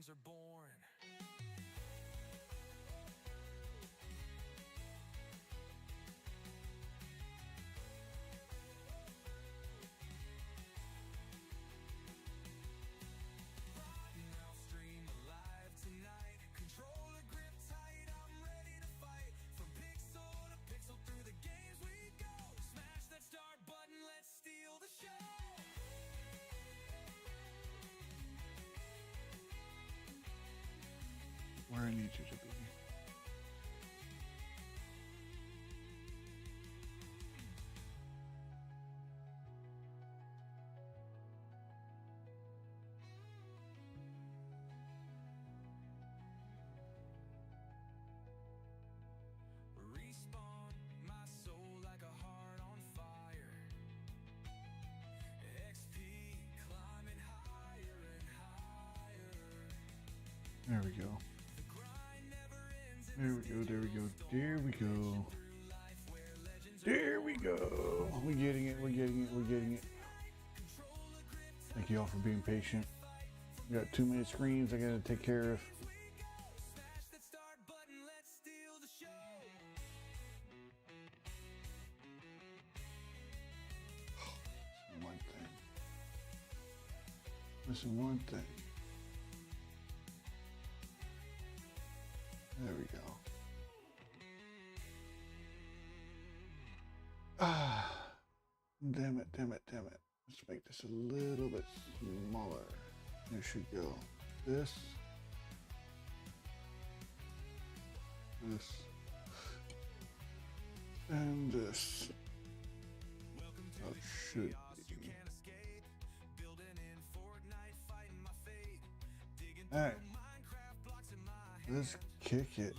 dreams are born. Now stream alive tonight. Controller grip tight. I'm ready to fight. From pixel to pixel through the games we go. Smash that start button. Let's steal the show. Where I need you to be. Respawn my soul like a heart on fire. XP climbing higher and higher. There we go. The grind never ends. There we go. There we go. There we go. There we go. We're getting it. We're getting it. We're getting it. Thank you all for being patient. We got too many screens I gotta take care of. Smash that start button. Let's steal the show. One thing. Listen, one thing. There we go. Ah, damn it, damn it, damn it. Let's make this a little bit smaller. There should go. This. This. And this. That should be. Alright. Let's kick it.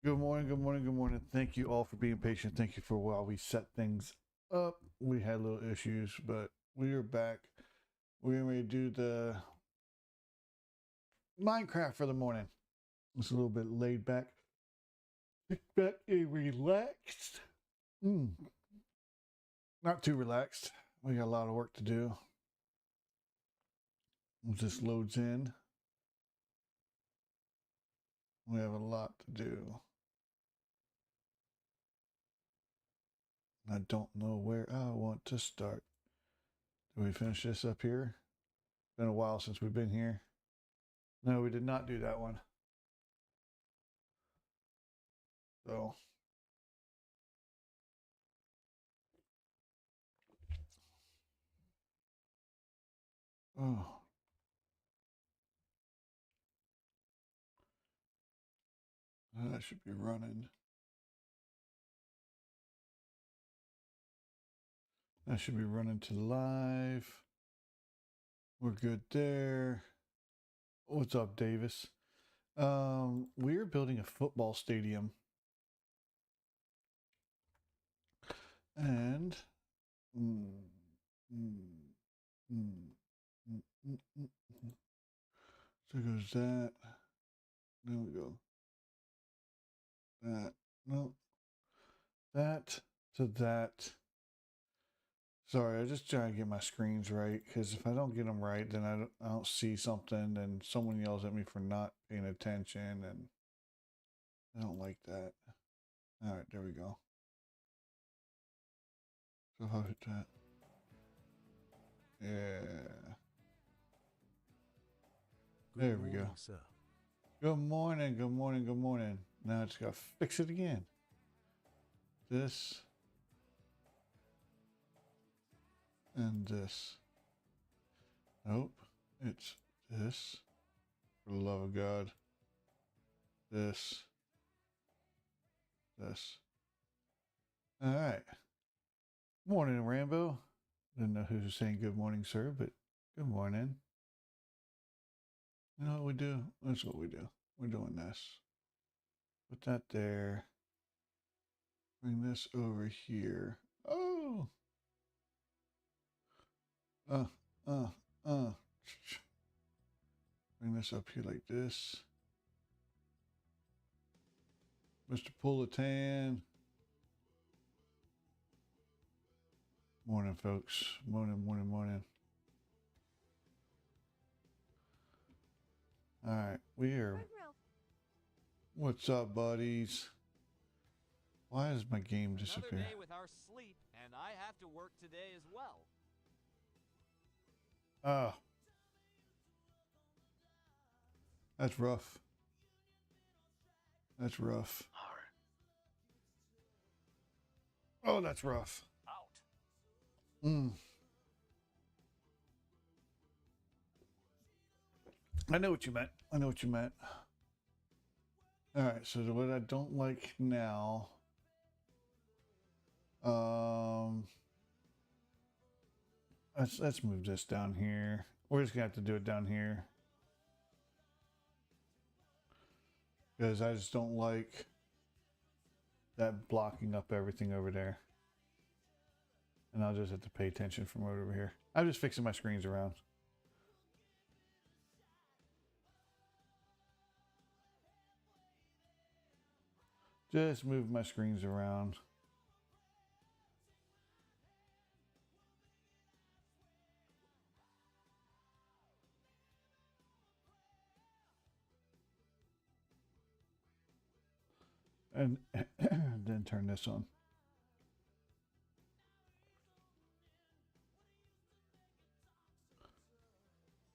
Good morning, good morning, good morning. Thank you all for being patient. Thank you for while we set things up. We had little issues, but we are back. We're ready to do the Minecraft for the morning. It's a little bit laid back. Kick back and relaxed. Not too relaxed. We got a lot of work to do. Once this loads in, we have a lot to do. I don't know where I want to start. Did we finish this up here? Been a while since we've been here. No, we did not do that one. So. Oh. That should be running. That should be running to live. We're good there. What's up, Davis? We're building a football stadium. And so goes that. There we go. That. No. That to that. Sorry, I just try to get my screens right, because if I don't get them right, then I don't see something, and someone yells at me for not paying attention, and I don't like that. All right, there we go. So how hit that? Yeah. There we go. Sir. Good morning, good morning, good morning. Now I just got to fix it again. This. And this. Nope. It's this. For the love of God. This. This. All right. Morning, Rambo. Didn't know who was saying good morning, sir, but good morning. You know what we do? That's what we do. We're doing this. Put that there. Bring this over here. Oh! Bring this up here like this. Mr. Pullitan. Morning, folks. Morning, morning, morning. All right, we are. What's up, buddies? Why does my game disappear? Another day without sleep, and I have to work today as well. Oh, that's rough. That's rough. Oh, that's rough. Out. I know what you meant. I know what you meant. All right, so what I don't like now, let's move this down here. We're just gonna have to do it down here because I just don't like that blocking up everything over there. And I'll just have to pay attention from right over here. I'm just fixing my screens around. Just move my screens around. And then turn this on.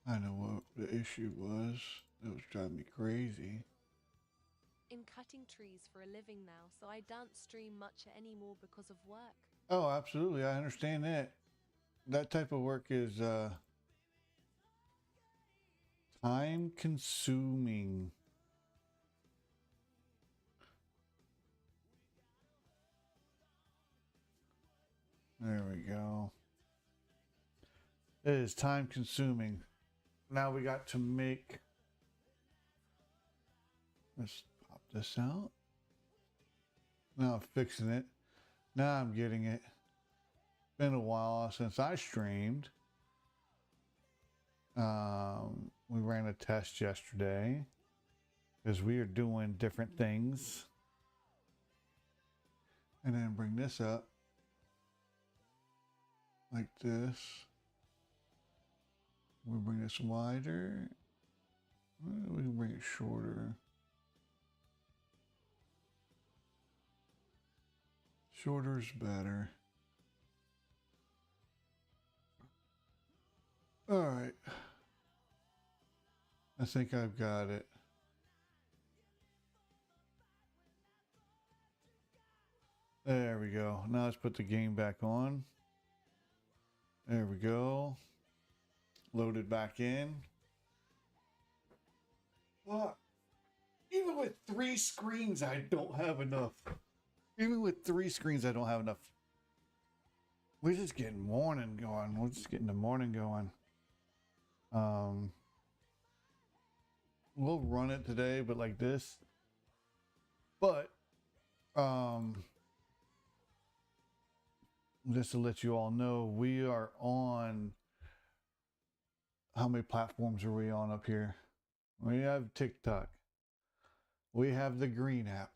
I know what the issue was. It was driving me crazy. I'm cutting trees for a living now, so I don't stream much anymore because of work. Oh, absolutely. I understand that. That type of work is time consuming. There we go. It is time consuming. Now we got to make. Let's pop this out. Now I'm fixing it. Now I'm getting it. Been a while since I streamed. We ran a test yesterday because we are doing different things. And then bring this up like this. We'll bring this wider. We can bring it shorter. Shorter's better. All right. I think I've got it. There we go. Now let's put the game back on. There we go. Load it back in. Well, even with 3 screens, I don't have enough. Even with 3 screens, I don't have enough. We're just getting morning going. We're just getting the morning going. We'll run it today, but like this. But, just to let you all know, we are on. How many platforms are we on up here? We have TikTok. We have the Green app.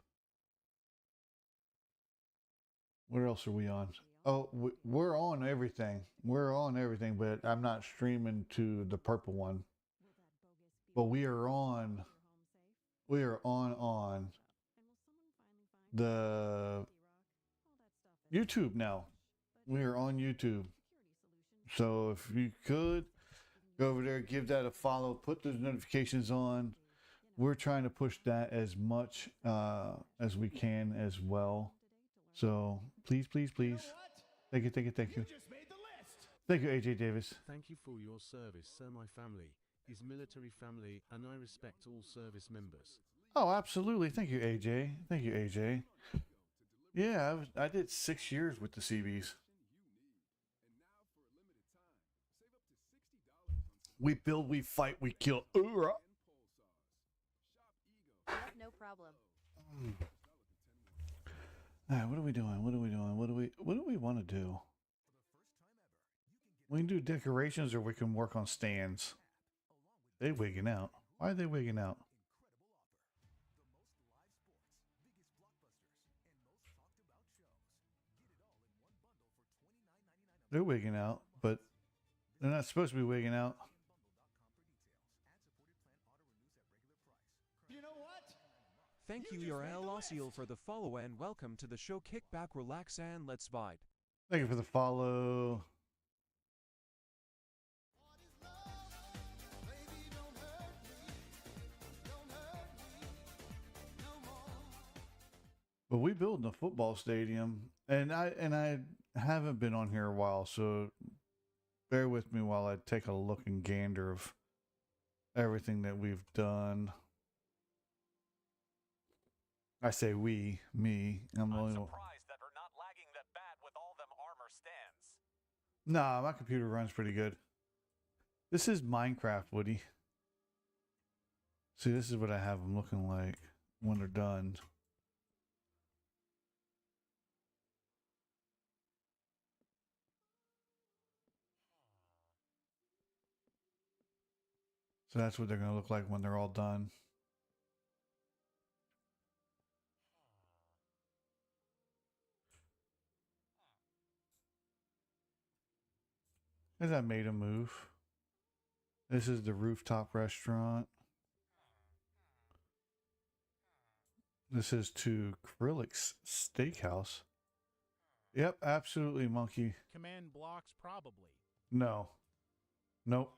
What else are we on? Oh, we're on everything. We're on everything, but I'm not streaming to the purple one. But we are on the YouTube now. We are on YouTube. So if you could go over there, give that a follow, put those notifications on. We're trying to push that as much as we can as well. So please, please, please. Thank you, thank you, thank you. Just made the list. Thank you, AJ Davis. Thank you for your service, sir. My family is military family, and I respect all service members. Oh, absolutely. Thank you, AJ. Thank you, AJ. Yeah, I did 6 years with the CBs. We build, we fight, we kill. Yep, no problem. All right, what are we doing? What are we doing? What do we want to do? We can do decorations, or we can work on stands. They wigging out. Why are they wigging out? They're wigging out, but they're not supposed to be wigging out. Thank you, your Osil, for the follow and welcome to the show. Kick back, relax, and let's vibe. Thank you for the follow. But we building a football stadium, and I haven't been on here a while, so bear with me while I take a look and gander of everything that we've done. I say we, me. I'm the only one. Surprised that we're not lagging that bad with all them armor stands. Nah, my computer runs pretty good. This is Minecraft, Woody. See, this is what I have them looking like when they're done. So that's what they're going to look like when they're all done. As I made a move. This is the rooftop restaurant. This is to Krillik's Steakhouse. Yep, absolutely, monkey. Command blocks, probably. No. Nope.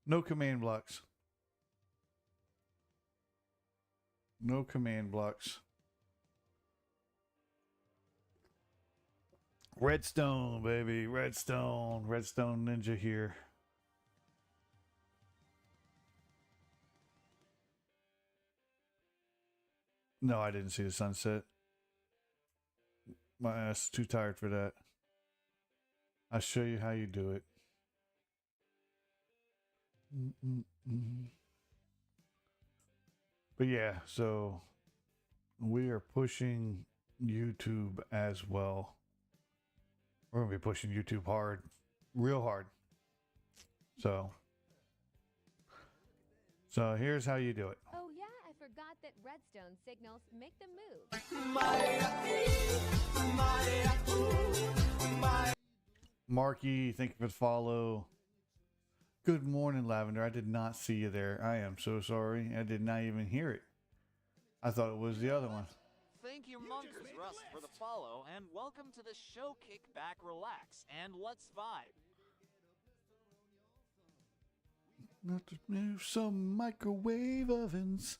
No command blocks. No command blocks. Redstone, baby. Redstone. Redstone Ninja here. No, I didn't see the sunset. My ass is too tired for that. I'll show you how you do it. But yeah, so we are pushing YouTube as well. We're going to be pushing YouTube hard, real hard. So here's how you do it. Oh yeah, I forgot that redstone signals make them move. Marky, thank you for the follow. Good morning, Lavender. I did not see you there. I am so sorry. I did not even hear it. I thought it was the other one. Thank you, Monkers Rust, for the follow, and welcome to the show. Kick back, relax, and let's vibe. Not to move some microwave ovens,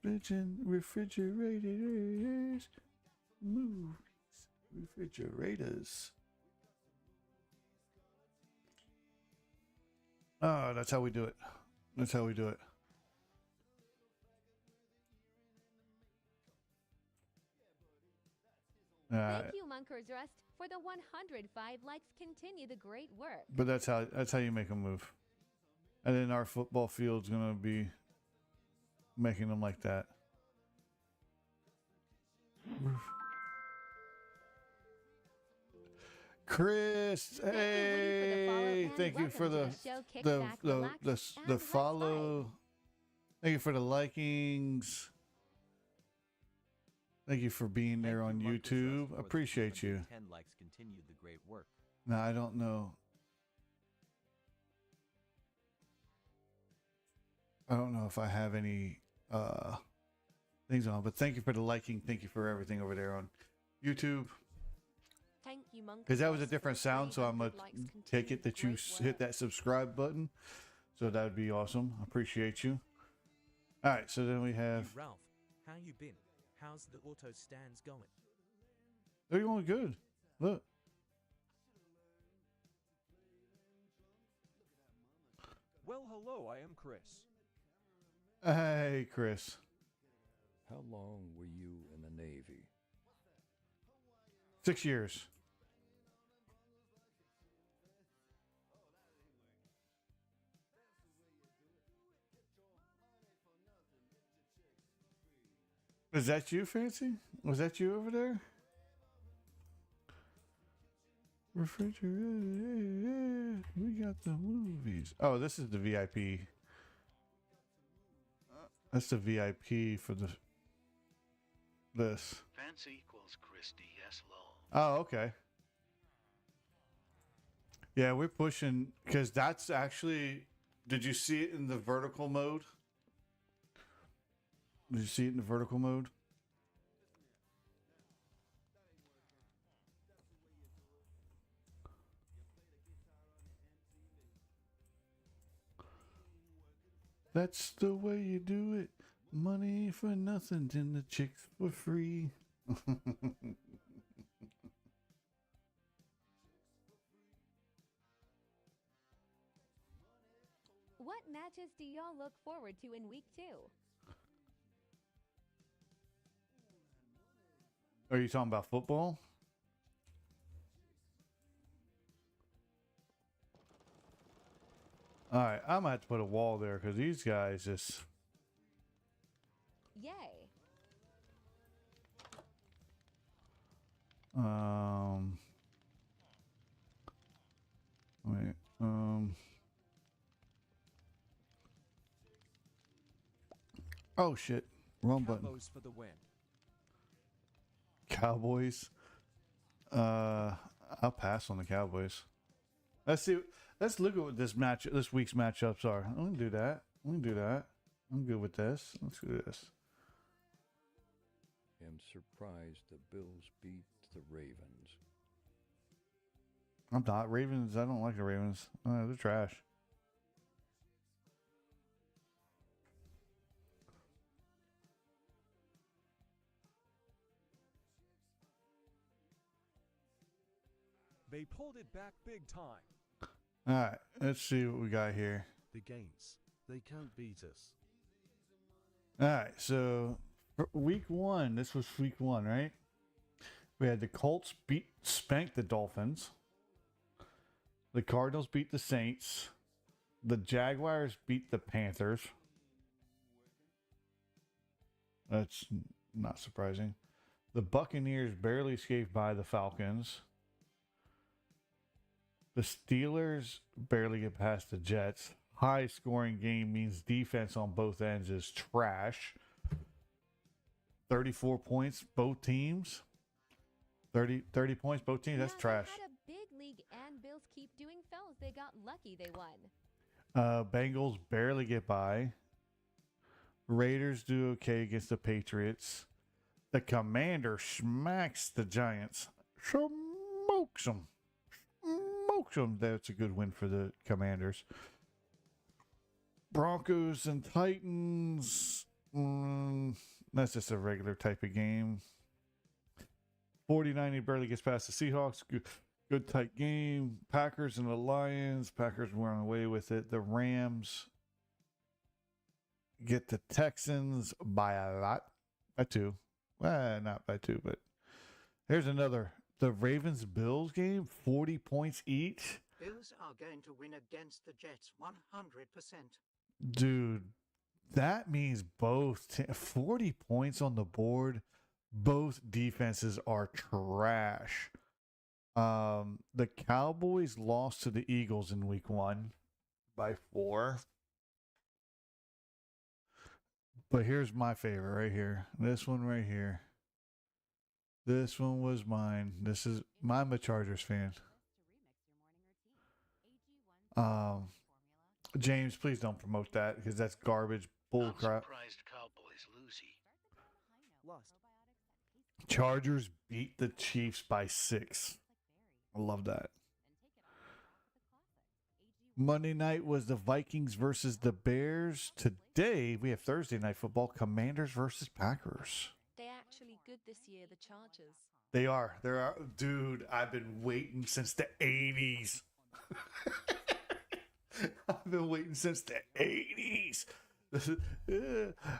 refrigerators, movies, refrigerators. Oh, that's how we do it. That's how we do it. Thank you, Monkers Rust, for the 105 likes. Continue the great work. But that's how you make them move. And then our football field's gonna be making them like that. Chris, hey, thank you for the follow. Thank you for the likings. Thank you for being there on YouTube. Appreciate you. 10 likes continued the great work. Now I don't know. I don't know if I have any things on, but thank you for the liking. Thank you for everything over there on YouTube. Thank you, Monkey. Because that was a different sound, so I'm going to take it that you hit that subscribe button. So that would be awesome. Appreciate you. All right, so then we have... Hey, Ralph, how you been? How's the auto stands going? They're going good. Look. Well, hello, I am Chris. Hey, Chris. How long were you in the Navy? 6 years. Is that you, Fancy? Was that you over there? Refrigerator. We got the movies. Oh, this is the VIP. That's the VIP for this. Fancy equals Christy, yes, Lowell. Oh, okay. Yeah, we're pushing because that's actually. Did you see it in the vertical mode? Did you see it in the vertical mode? That's the way you do it. Money for nothing, and the chicks for free. What matches do y'all look forward to in week 2? Are you talking about football? All right, I'm gonna have to put a wall there because these guys just. Yay. Wait. Oh shit! Wrong button. Cowboys for the win. Cowboys. I'll pass on the Cowboys. Let's see. Let's look at what this week's matchups are. We can do that. I'm good with this. Let's do this. Am surprised the Bills beat the Ravens. I'm not Ravens. I don't like the Ravens. They're trash. They pulled it back big time. All right, let's see what we got here. The Gates. They can't beat us. All right, so for week 1, this was week 1, right? We had the Colts spank the Dolphins. The Cardinals beat the Saints. The Jaguars beat the Panthers. That's not surprising. The Buccaneers barely escaped by the Falcons. The Steelers barely get past the Jets. High scoring game means defense on both ends is trash. 34 points, both teams. 30 points, both teams. That's trash. They had a big league and Bills keep doing fells. They got lucky they won. Bengals barely get by. Raiders do okay against the Patriots. The Commander smacks the Giants. Smokes them. That's a good win for the Commanders. Broncos and Titans. That's just a regular type of game. 49 barely gets past the Seahawks. Good tight game. Packers and the Lions. Packers were on the way with it. The Rams get the Texans by a lot. By 2. Well, not by 2, but here's another. The Ravens-Bills game, 40 points each. Bills are going to win against the Jets 100%. Dude, that means 40 points on the board. Both defenses are trash. The Cowboys lost to the Eagles in week 1 by 4. But here's my favorite right here. This one right here. This one was mine. I'm a Chargers fan. James, please don't promote that because that's garbage bull crap. Surprised Cowboys losing. Lost. Chargers beat the Chiefs by 6. I love that. Monday night was the Vikings versus the Bears. Today we have Thursday night football, Commanders versus Packers. They're actually good this year, the Chargers. They are. Dude, I've been waiting since the 80s. I've been waiting since the 80s.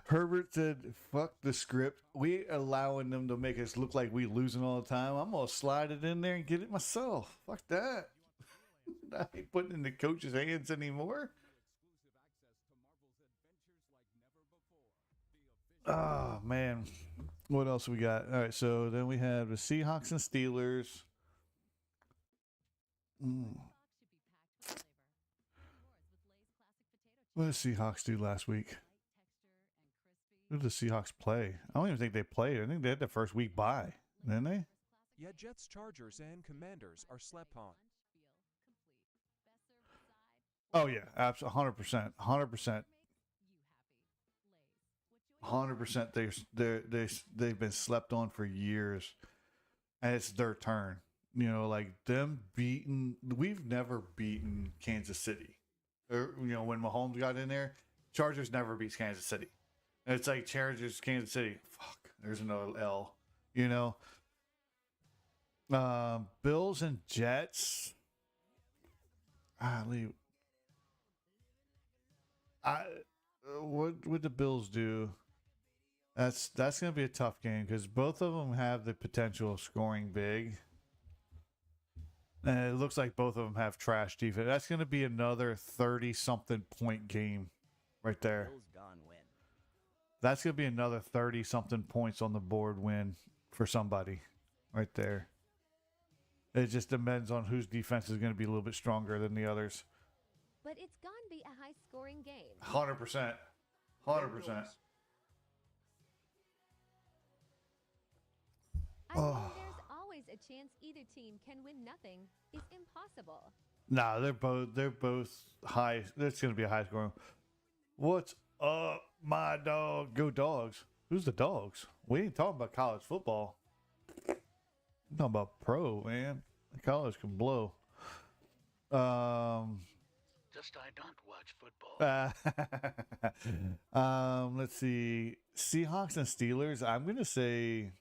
Herbert said, fuck the script. We allowing them to make us look like we losing all the time. I'm going to slide it in there and get it myself. Fuck that. I ain't putting it in the coach's hands anymore. Oh, man. What else we got? All right, so then we have the Seahawks and Steelers. What did the Seahawks do last week? Who did the Seahawks play? I don't even think they played. I think they had the first week bye, didn't they? Yet Jets, Chargers, and Commanders are slept on. Oh yeah, absolutely, 100%, 100%, 100%. They've been slept on for years, and it's their turn. You know, like them beating. We've never beaten Kansas City. Or, you know, when Mahomes got in there, Chargers never beats Kansas City. And it's like Chargers, Kansas City. Fuck, there's another L. You know, Bills and Jets. Leave. What would the Bills do? That's going to be a tough game because both of them have the potential of scoring big. And it looks like both of them have trash defense. That's going to be another 30-something point game right there. That's going to be another 30-something points on the board win for somebody right there. It just depends on whose defense is going to be a little bit stronger than the others. But it's gonna be a high-scoring game. 100%. 100%. I mean, there's always a chance either team can win. Nothing is impossible. Nah, they're both high. That's going to be a high scoring. What's up, my dog? Go Dogs. Who's the Dogs? We ain't talking about college football. I'm talking about pro, man. College can blow. Just I don't watch football. Let's see. Seahawks and Steelers. I'm going to say,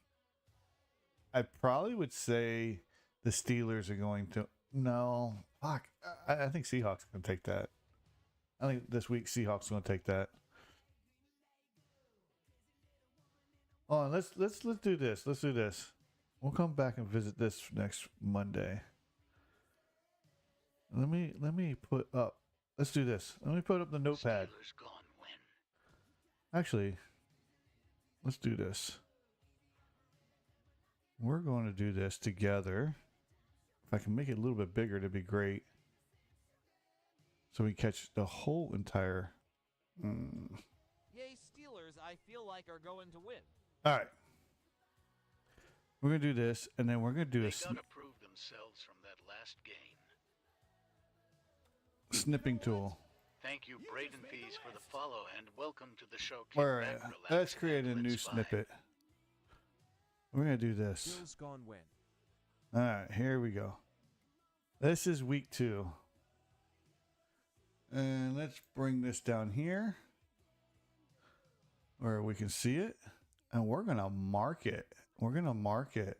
I probably would say the Steelers are going to. No, fuck. I think Seahawks are going to take that. I think this week Seahawks are going to take that. Oh, let's do this. Let's do this. We'll come back and visit this next Monday. Let me put up. Let's do this. Let me put up the notepad. Steelers gone win. Actually, let's do this. We're going to do this together. If I can make it a little bit bigger, that'd be great. So we catch the whole entire. Yay, Steelers, I feel like are going to win. All right. We're going to do this, and then we're going to do They a gotta prove themselves from that last game. snipping tool. Thank you, Braden Pease, for the follow, and welcome to the show. All right. Let's create a new snippet. We're going to do this. Bills gone win. All right, here we go. This is week 2. And let's bring this down here where we can see it. And we're going to mark it. We're going to mark it.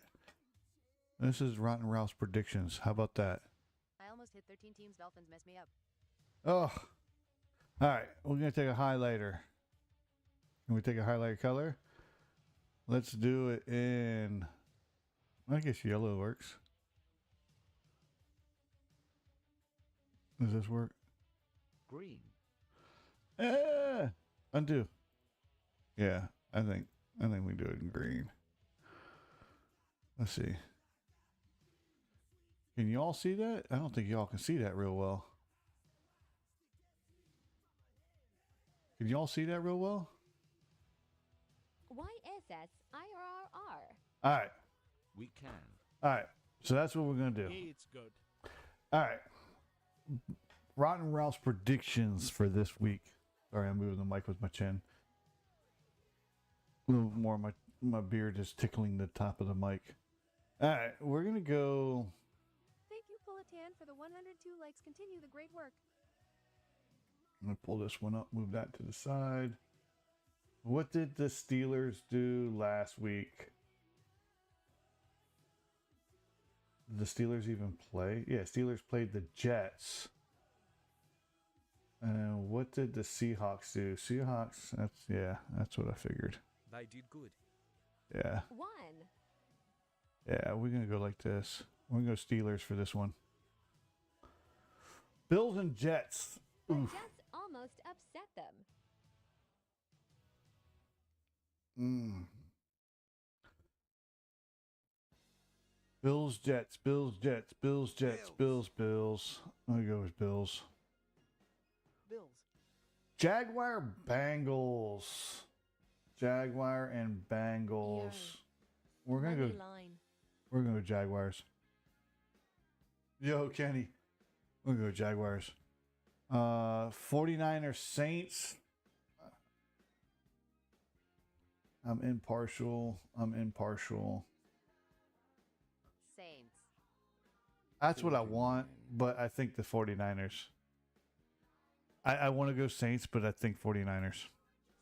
This is Rotten Rouse predictions. How about that? I almost hit 13 teams. Dolphins messed me up. Oh. All right. We're going to take a highlighter. Can we take a highlighter color? Let's do it in, I guess yellow works. Does this work? Green. Undo. Yeah, I think we do it in green. Let's see. Can y'all see that? I don't think y'all can see that real well. Can y'all see that real well? YSSIRR. All right. We can. All right. So that's what we're going to do. It's good. All right. Rotten Rouse predictions for this week. Sorry, I'm moving the mic with my chin. A little more, my beard is tickling the top of the mic. All right, we're going to go. Thank you, Pulitan, for the 102 likes. Continue the great work. I'm going to pull this one up, move that to the side. What did the Steelers do last week? Did the Steelers even play? Yeah, Steelers played the Jets. And what did the Seahawks do? Seahawks, that's what I figured. They did good. Yeah. 1. Yeah, we're going to go like this. We're going to go Steelers for this one. Bills and Jets. The Oof. Jets almost upset them. Bills, Jets, Bills, Jets, Bills, Jets, Bills, Bills. I'm going to go with Bills. Bills. Jaguar, Bengals. Jaguar and Bengals. We're going to go. We're going to go Jaguars. Yo, Kenny. We're going to go Jaguars. 49ers Saints. I'm impartial. Saints. That's what I want, but I think the 49ers. I want to go Saints, but I think 49ers.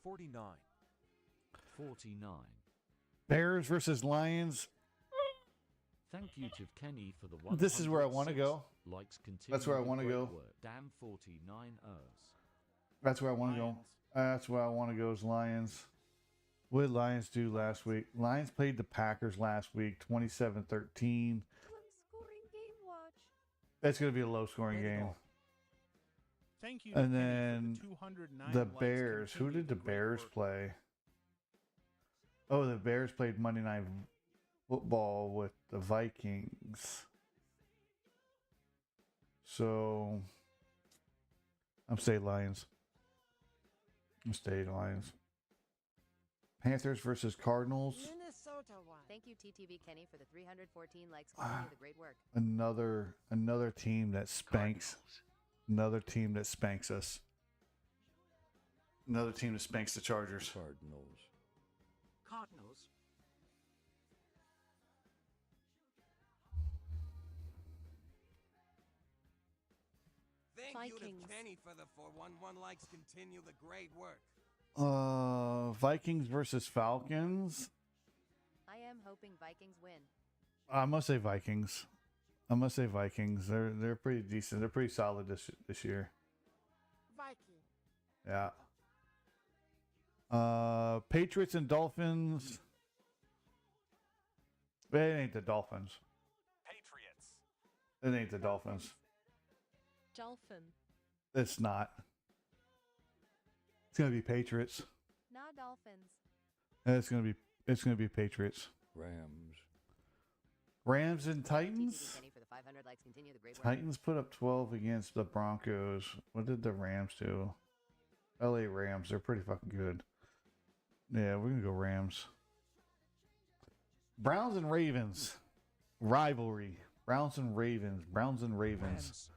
49. 49. Bears versus Lions. Thank you to Kenny for the This is where I want to go. Likes continue. That's where I want to go. Damn 49ers. That's where I want to go. That's where I want to go is Lions. What did Lions do last week? Lions played the Packers last week, 27-13. Scoring game watch. It's going to be a low-scoring game. Thank you. And then the Bears. Who did the Bears work. play? Oh, the Bears played Monday Night Football with the Vikings. So I'm staying Lions. Panthers versus Cardinals. Minnesota won. Thank you, TTV Kenny, for the 314 likes. Continue the great work. Another team that spanks. Another team that spanks us. Another team that spanks the Chargers. Cardinals. Thank you Vikings. to Kenny for the 411 likes. Continue the great work. Vikings versus Falcons. I am hoping Vikings win. I must say Vikings. They're pretty decent. They're pretty solid this year. Viking. Yeah. Patriots and Dolphins. It ain't the Dolphins. Patriots. It ain't the Dolphins. Dolphin. It's not. It's gonna be Patriots. Not Dolphins. It's gonna be Patriots. Rams and Titans. TTV Kenny for the 500 likes. Continue the great work. Titans put up 12 against the Broncos. What did the Rams do? LA Rams. They're pretty fucking good. Yeah, we're gonna go Rams. Browns and Ravens. Rivalry. Browns and Ravens. Rams. Ravens.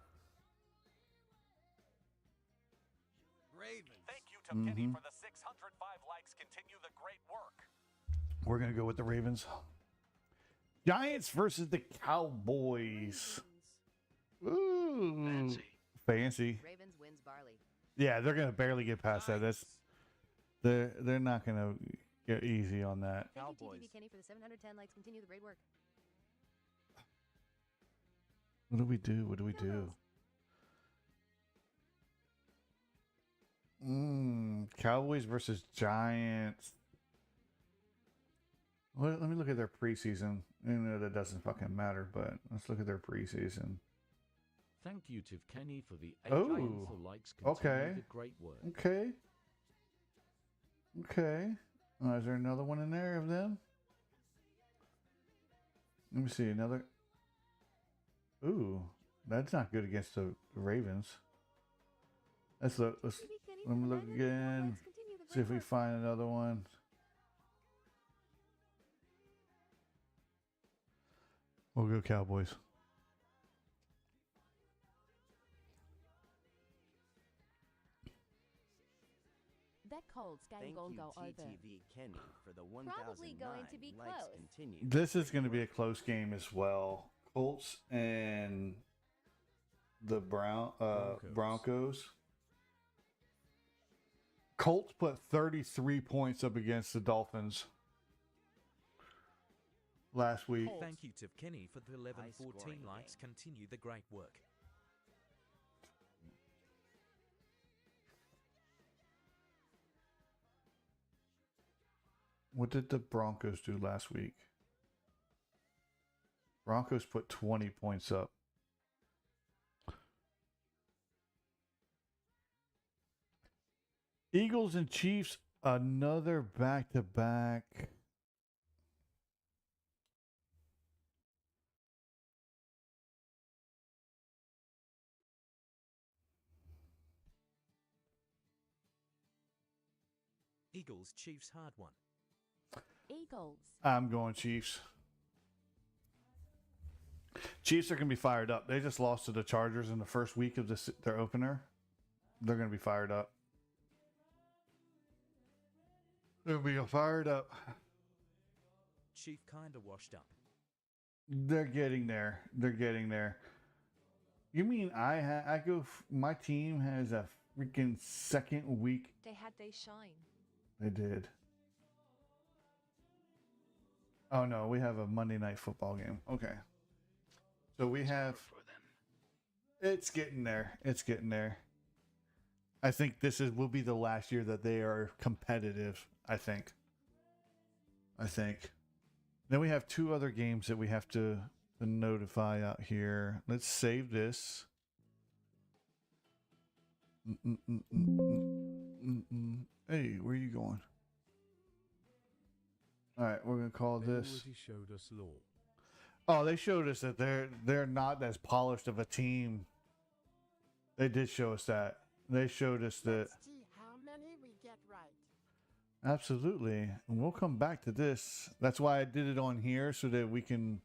Thank you to Kenny for the 605 likes. Continue the great work. We're gonna go with the Ravens. Giants versus the Cowboys. Ooh, fancy. Ravens wins barley. Yeah, they're gonna barely get past that. They're not gonna get easy on that. Thank you, TTV Kenny, for the 710 likes. Continue the great work. What do we do? Cowboys versus Giants. Well, let me look at their preseason. I know that doesn't fucking matter, but let's look at their preseason. Thank you to Kenny for the 8 Oh, giants likes. Continue okay. the great work. Okay. Is there another one in there of them? Let me see another. Ooh, that's not good against the Ravens. Let me look again. See if we find another one. We'll go Cowboys. That Colts game will go over. Kenny for the Probably going to be close. This is going to be a close game as well. Colts and the Broncos. Colts put 33 points up against the Dolphins last week. Thank you to Kenny for the 1114 likes. Continue the great work. What did the Broncos do last week? Broncos put 20 points up. Eagles and Chiefs, another back-to-back. Eagles, Chiefs, hard one. Eagles. I'm going Chiefs. Chiefs are going to be fired up. They just lost to the Chargers in the first week of their opener. they're going to be fired up. They'll be fired up. Chief kinda washed up. They're getting there. They're getting there. You mean my team has a freaking second week? They had they shine. They did. Oh no, we have a Monday night football game. Okay. So we have. It's getting there. It's getting there. I think will be the last year that they are competitive. I think. Then we have 2 other games that we have to notify out here. Let's save this. Hey, where are you going? All right, we're gonna call this. Already showed us law. Oh, they showed us that they're not as polished of a team. They did show us that. They showed us that. Let's see how many we get right. Absolutely, and we'll come back to this. That's why I did it on here so that we can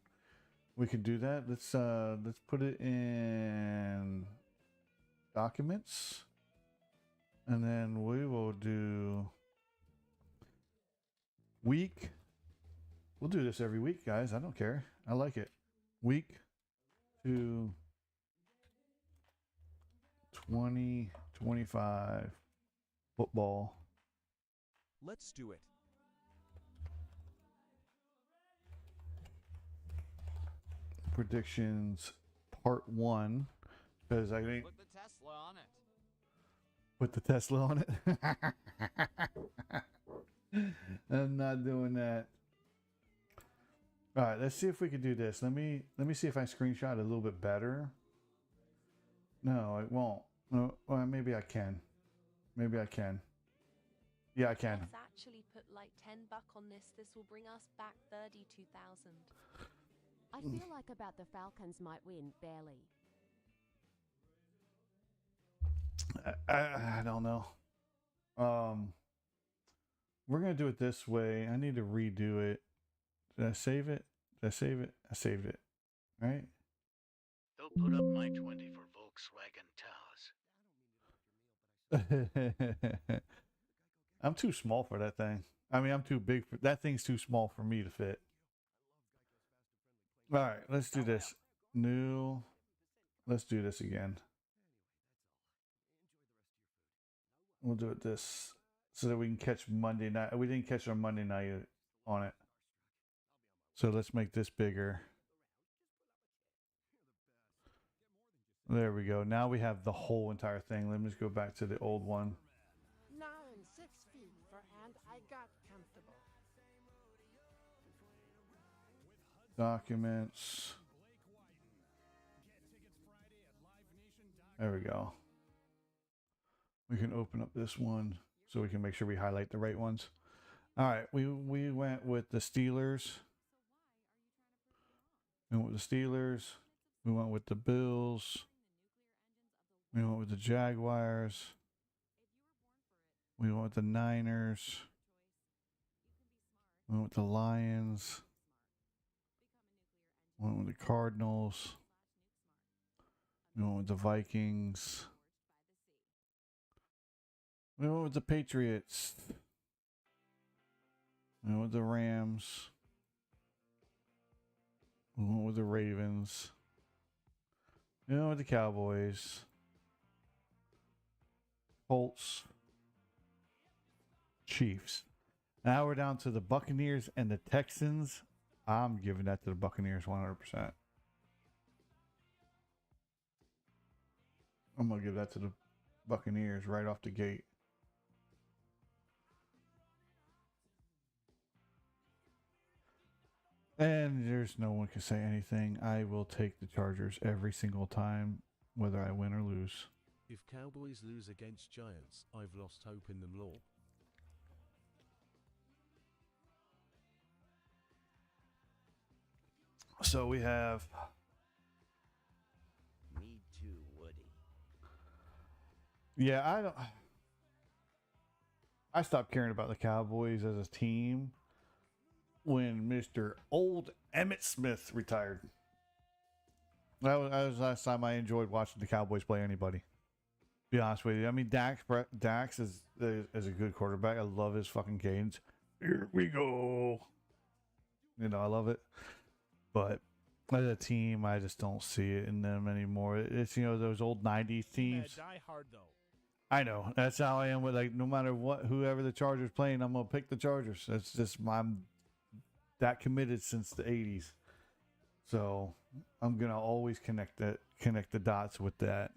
do that. Let's put it in documents, and then we will do week. We'll do this every week, guys. I don't care. I like it. Week to 2025 football. Let's do it. Predictions part 1, because I think Put the Tesla on it. put the Tesla on it. I'm not doing that. All right, let's see if we can do this. Let me see if I screenshot it a little bit better. No, it won't. No, well, maybe I can. Maybe I can. Yeah, I can. Let's actually put like $10 on this. This will bring us back 32,000. I feel like about the Falcons might win, barely. I don't know. We're gonna do it this way. I need to redo it. Did I save it? Did I save it? I saved it. Right? They'll put up my 20 for Volkswagen Towers. I'm too small for that thing. I mean, I'm too big for that thing's too small for me to fit. All right, let's do this. New. Let's do this again. We'll do it this so that we can catch Monday night. We didn't catch our Monday night on it. So let's make this bigger. There we go. Now we have the whole entire thing. Let me just go back to the old one. Now I'm 6 feet and I got comfortable. Documents. There we go. We can open up this one so we can make sure we highlight the right ones. All right, we went with the Steelers. We went with the Steelers. We went with the Bills. We went with the Jaguars. We went with the Niners. We went with the Lions. We went with the Cardinals. We went with the Vikings. We went with the Patriots. We went with the Rams. We went with the Ravens. We went with the Cowboys. Colts. Chiefs. Now we're down to the Buccaneers and the Texans. I'm giving that to the Buccaneers 100%. I'm going to give that to the Buccaneers right off the gate. And there's no one can say anything. I will take the Chargers every single time, whether I win or lose. If Cowboys lose against Giants, I've lost hope in them, law. So we have... Me too, Woody. Yeah, I stopped caring about the Cowboys as a team when Mr. Old Emmitt Smith retired. That was the last time I enjoyed watching the Cowboys play anybody. Be honest with you. I mean, Dax is a good quarterback. I love his fucking cadence. Here we go. You know, I love it. But as a team, I just don't see it in them anymore. It's, you know, those old 90s teams. Die hard though. I know. That's how I am with, like, no matter what, whoever the Chargers playing, I'm going to pick the Chargers. That's just I'm that committed since the 80s. So I'm going to always connect the dots with that.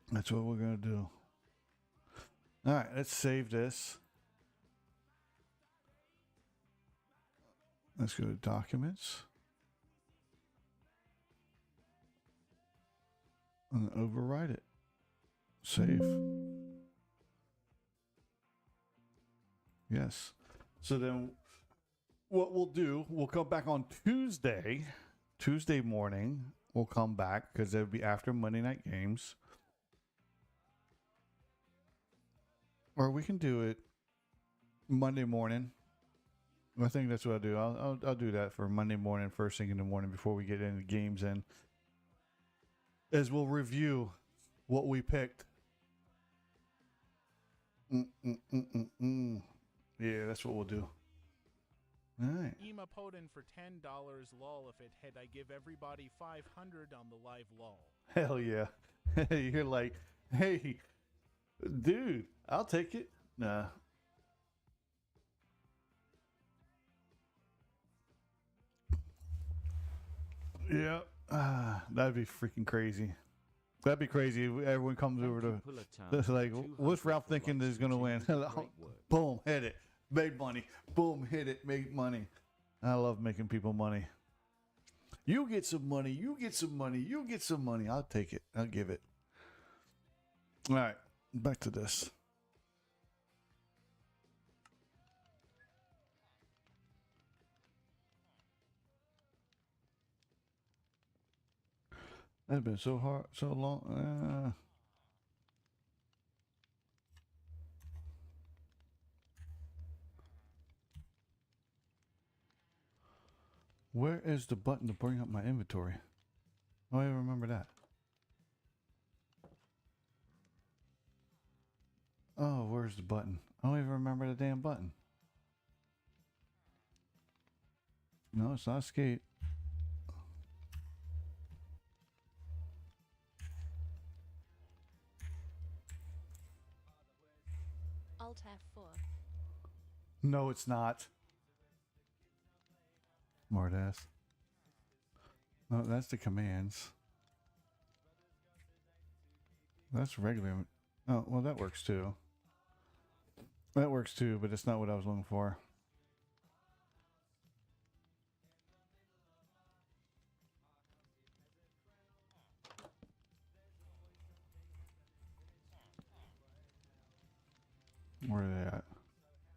That's what we're going to do. All right, let's save this. Let's go to Documents. And override it. Save. Yes. So then what we'll do, we'll come back on Tuesday morning. We'll come back because it'll be after Monday night games. Or we can do it Monday morning. I think that's what I'll do. I'll do that for Monday morning, first thing in the morning before we get into games in. As we'll review what we picked. Yeah, that's what we'll do. All right. Ema Poden for $10 lol if it had I give everybody 500 on the live lol. Hell yeah. You're like, hey, dude, I'll take it. Nah. Yeah. That'd be freaking crazy. That'd be crazy if everyone comes over to like, what's Ralph thinking is going to win? Boom, hit it. Made money. Boom, hit it. Make money. I love making people money. You get some money. You get some money. You get some money. I'll take it. I'll give it. All right. Back to this. That's been so hard, so long. Where is the button to bring up my inventory? I don't even remember that. Oh, where's the button? I don't even remember the damn button. No, it's not escape. Alt F4. No, it's not. Smartass. No, that's the commands. That's regular. Oh, well, that works too. That works too, but it's not what I was looking for. Where are they at?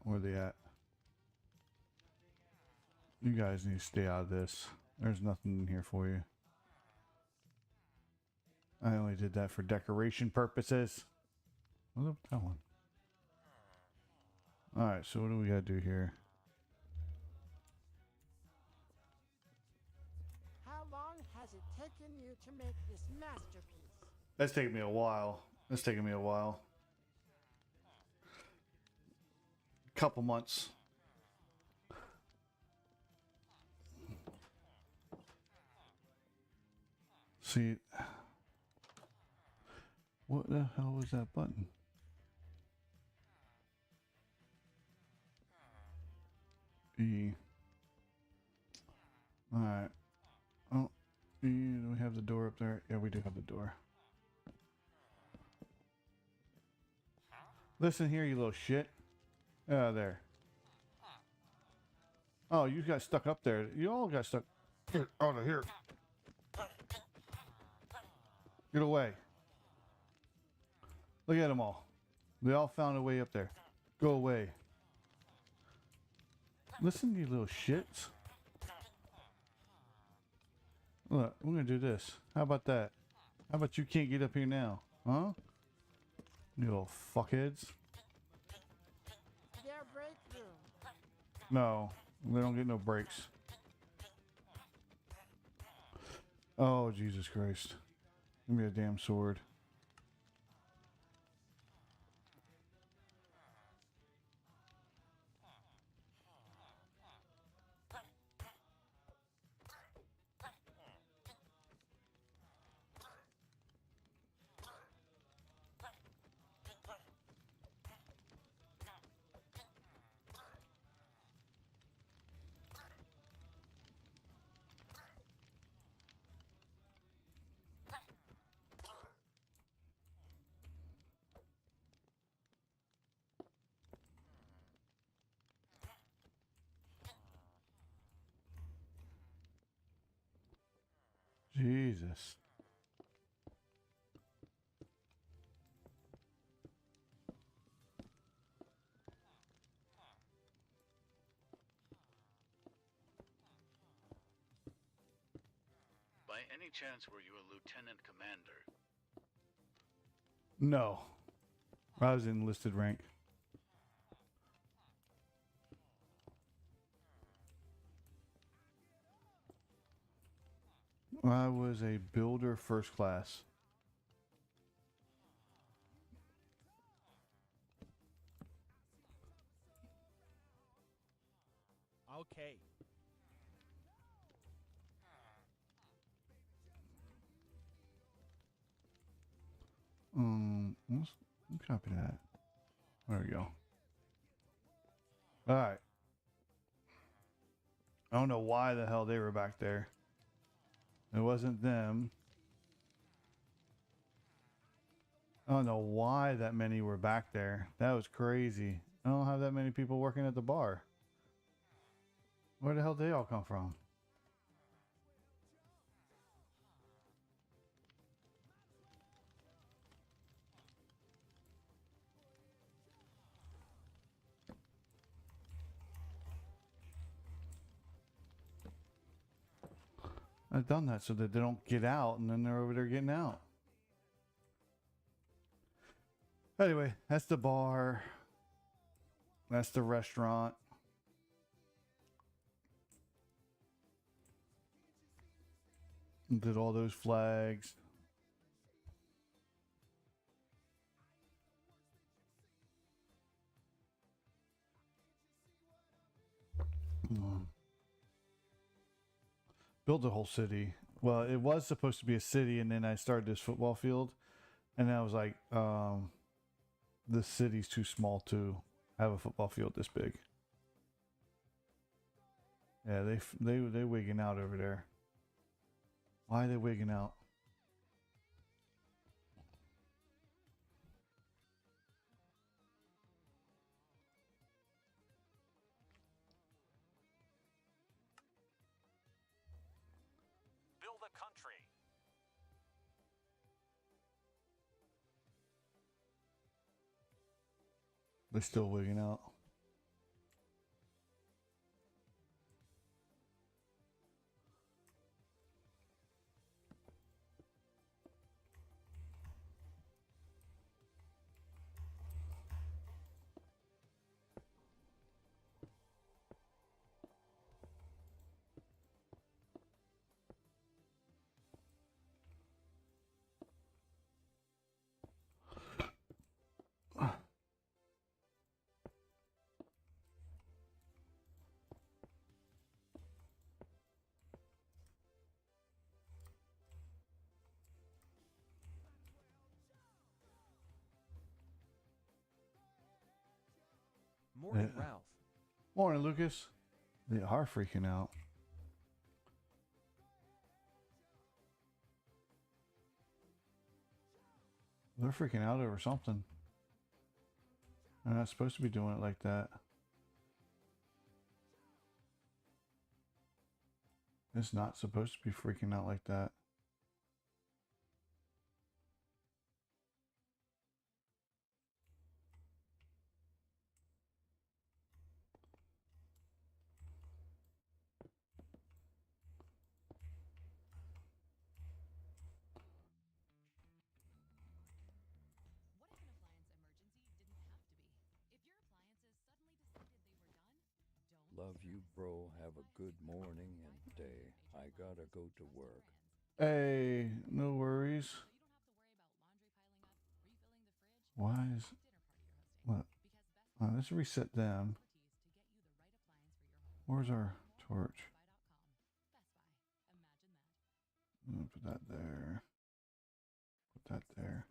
Where are they at? You guys need to stay out of this. There's nothing in here for you. I only did that for decoration purposes. What's up with that one? Alright, so what do we gotta do here? How long has it taken you to make this masterpiece? That's taking me a while. That's taking me a while. Couple months. See, what the hell was that button? E. All right. Oh, E. Do we have the door up there? Yeah, we do have the door. Listen here, you little shit. There. Oh, you got stuck up there. You all got stuck. Get out of here. Get away. Look at them all. They all found a way up there. Go away. Listen, you little shits. Look, we're going to do this. How about that? How about you can't get up here now? Huh? You little fuckheads. Their break room. No, they don't get no breaks. Oh, Jesus Christ. Give me a damn sword. Jesus. By any chance, were you a lieutenant commander? No. I was enlisted rank. I was a builder first class. Okay. Let's copy that. There we go. All right. I don't know why the hell they were back there. It wasn't them. I don't know why that many were back there. That was crazy. I don't have that many people working at the bar. Where the hell did they all come from? I've done that so that they don't get out and then they're over there getting out. Anyway, that's the bar. That's the restaurant. Did all those flags. Built the whole city. Well, it was supposed to be a city, and then I started this football field, and I was like, this city's too small to have a football field this big. Yeah, they wigging out over there. Why are they wigging out? Build a country. They're still wigging out. Morning, Ralph. Morning, Lucas. They are freaking out. They're freaking out over something. They're not supposed to be doing it like that. It's not supposed to be freaking out like that. Love you, bro. Have a good morning and day. I gotta go to work. Hey, no worries. Why is what? Let's reset them. Where's our torch? I'm gonna put that there. Put that there.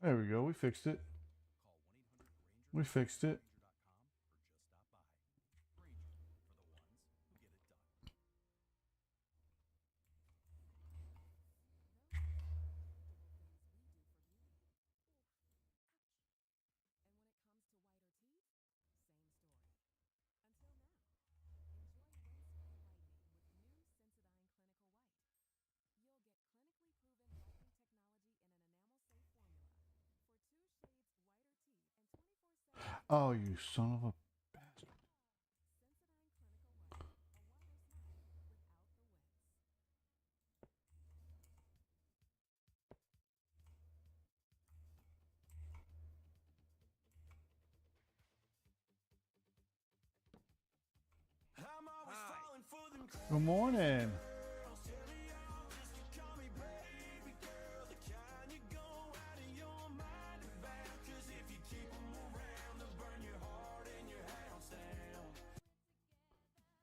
There we go. We fixed it. We fixed it. Oh, you son of a bastard. Good morning.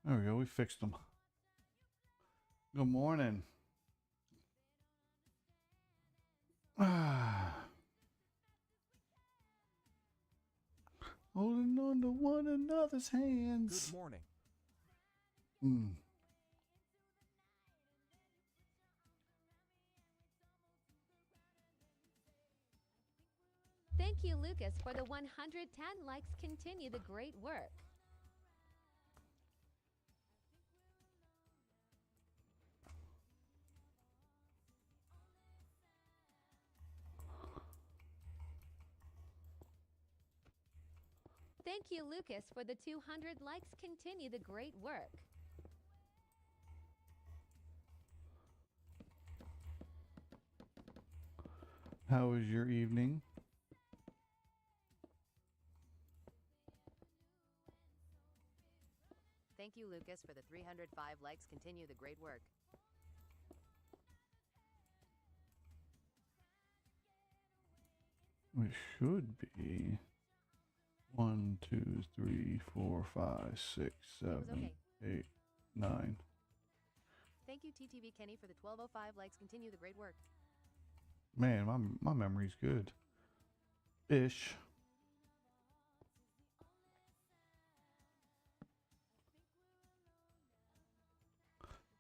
There we go. We fixed them. Good morning. Holding on to one another's hands. Good morning. Thank you, Lucas, for the 110 likes. Continue the great work. Thank you, Lucas, for the 200 likes. Continue the great work. How was your evening? Thank you, Lucas, for the 305 likes. Continue the great work. It should be 1, 2, 3, 4, 5, 6, 7, 8, 9. Thank you, TTV Kenny, for the 1205 likes. Continue the great work. Man, my memory's good. Ish.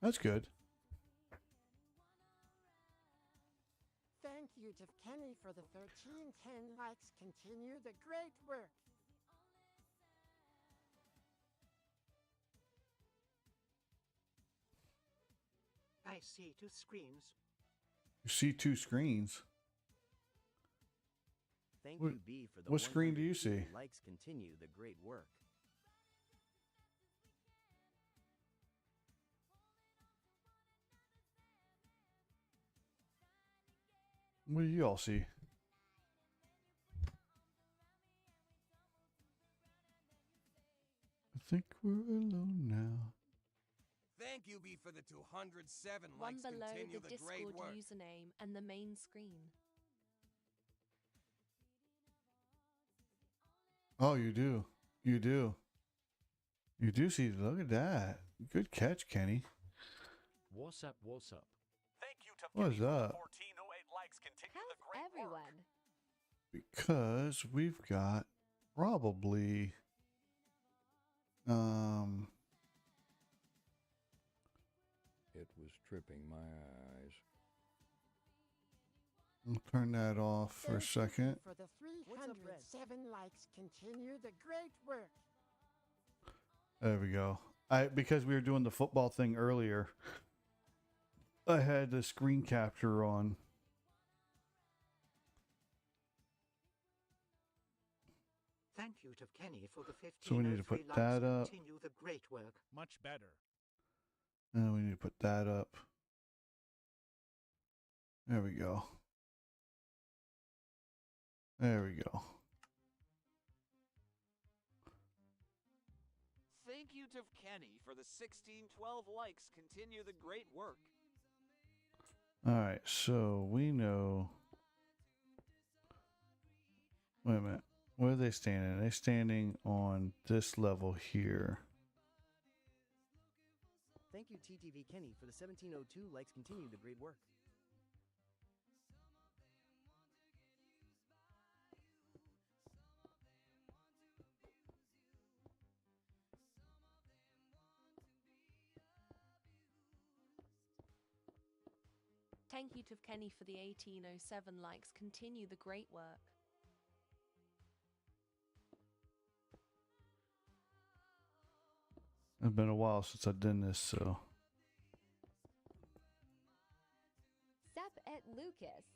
That's good. Thank you to Kenny for the 1310 likes. Continue the great work. I see 2 screens. You see 2 screens. Thank What- you, B, for the what screen do you 102 see? Likes. Continue the great work. What do you all see? I think we're alone now. Thank you, B, for the 207 One likes. below Continue the the great Discord work. username and the main screen. Oh, you do. You do. You do see. Look at that. Good catch, Kenny. What's up? What's up? Thank you to What's Kenny for the up? 1408 likes. Continue the great Everyone. Because we've got probably It was tripping my eyes. I'll turn that off for a second. For the 307 likes. Continue the great work. There we go. Because we were doing the football thing earlier, I had the screen capture on. Thank you to Kenny for the 1503 So we need to put likes. that up. Continue the great work. Much better. And we need to put that up. There we go. There we go. Thank you to Kenny for the 1612 likes. Continue the great work. All right, so we know. Wait a minute. Where are they standing? Are they standing on this level here? Thank you, TTV Kenny, for the 1702 likes. Continue the great work. Thank you to Kenny for the 1807 likes. Continue the great work. It's been a while since I've done this, so. Sep et Lucas.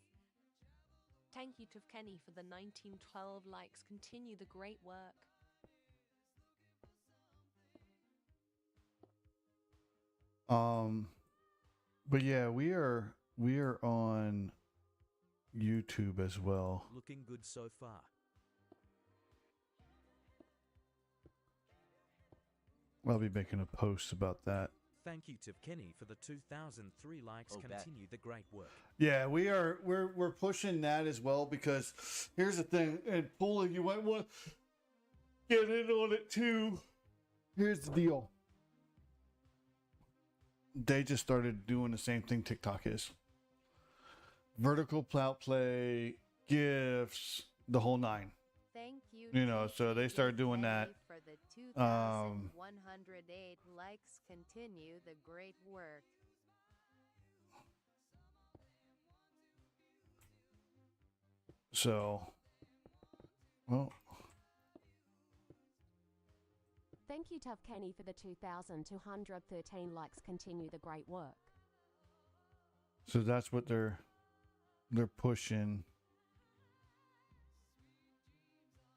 Thank you to Kenny for the 1912 likes. Continue the great work. But yeah, we are on YouTube as well. Looking good so far. I'll be making a post about that. Thank you to Kenny for the 2003 likes. Continue the great work. Yeah, we're pushing that as well, because here's the thing, and Pula, you might want to get in on it too. Here's the deal. They just started doing the same thing TikTok is. Vertical plow play, GIFs, the whole nine. Thank you. You know, so they started doing that. For the 2,108 likes. Continue the great work. So, well. Thank you, Tough Kenny, for the 2,213 likes. Continue the great work. So that's what they're pushing.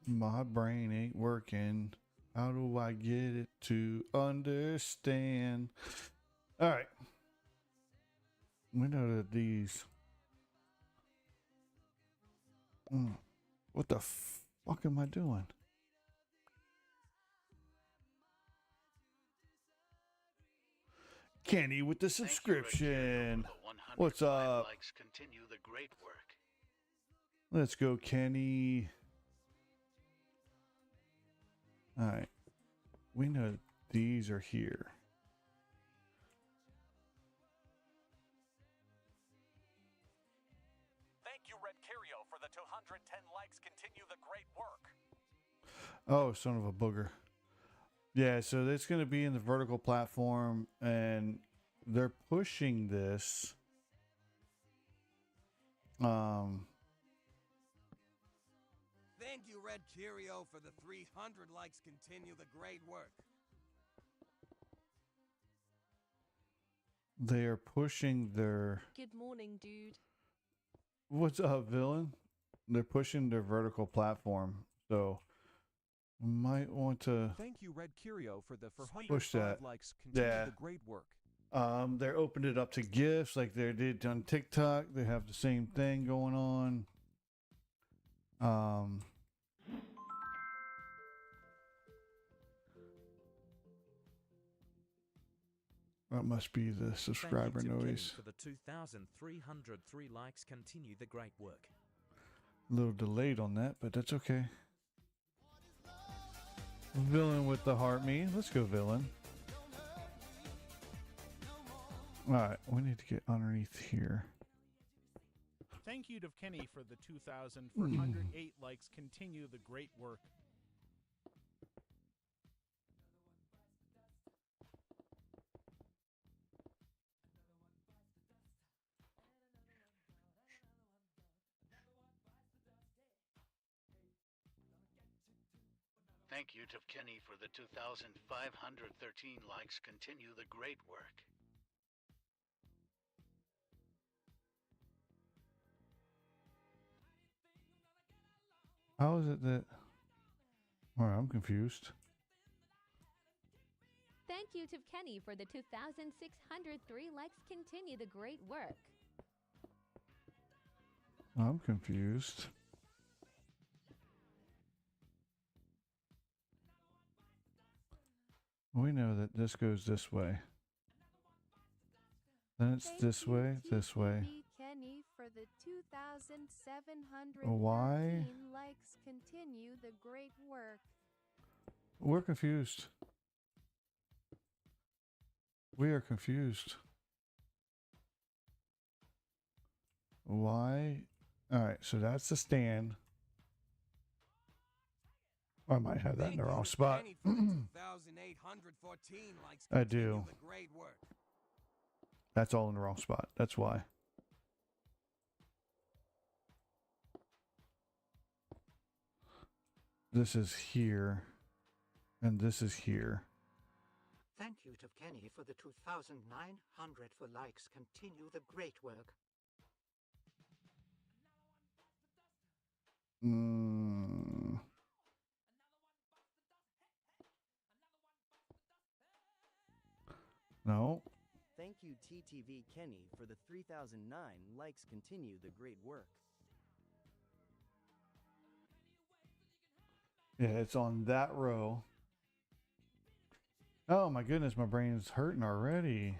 My brain ain't working. How do I get it to understand? All right. We know that these. What the fuck am I doing? Kenny with the subscription. What's up? Likes. Continue the great work. Let's go, Kenny. All right. We know these are here. Thank you, Red Curio, for the 210 likes. Continue the great work. Oh, son of a booger. Yeah, so it's going to be in the vertical platform, and they're pushing this. Thank you, Red Curio, for the 300 likes. Continue the great work. They are pushing their. Good morning, dude. What's up, villain? They're pushing their vertical platform, so we might want to. Thank you, Red Curio, for the 405 push that. likes. Continue Yeah. the great work. They're opened it up to GIFs like they did on TikTok. They have the same thing going on. That must be the subscriber Thank you to Kenny noise. for the 2,303 likes. Continue the great work. A little delayed on that, but that's okay. Villain with the heart me. Let's go, villain. Alright, we need to get underneath here. Thank you to Kenny for the 2,408 likes. Continue the great work. Thank you to Kenny for the 2,513 likes. Continue the great work. How is it that All right, I'm confused. Thank you to Kenny for the 2,603 likes. Continue the great work. I'm confused. We know that this goes this way. Then it's this way, this way. TTV Kenny for the 2,713 Why? likes. Continue the great work. We're confused. We are confused. Why? All right, so that's the stand. I might have that in the wrong spot. Kenny for the 2,814 likes. I Continue do. the great work. That's all in the wrong spot. That's why. This is here, and this is here. Thank you to Kenny for the 2,900 for likes. Continue the great work. No. Thank you, TTV Kenny, for the 3,009 likes. Continue the great work. Yeah, it's on that row. Oh my goodness, my brain's hurting already.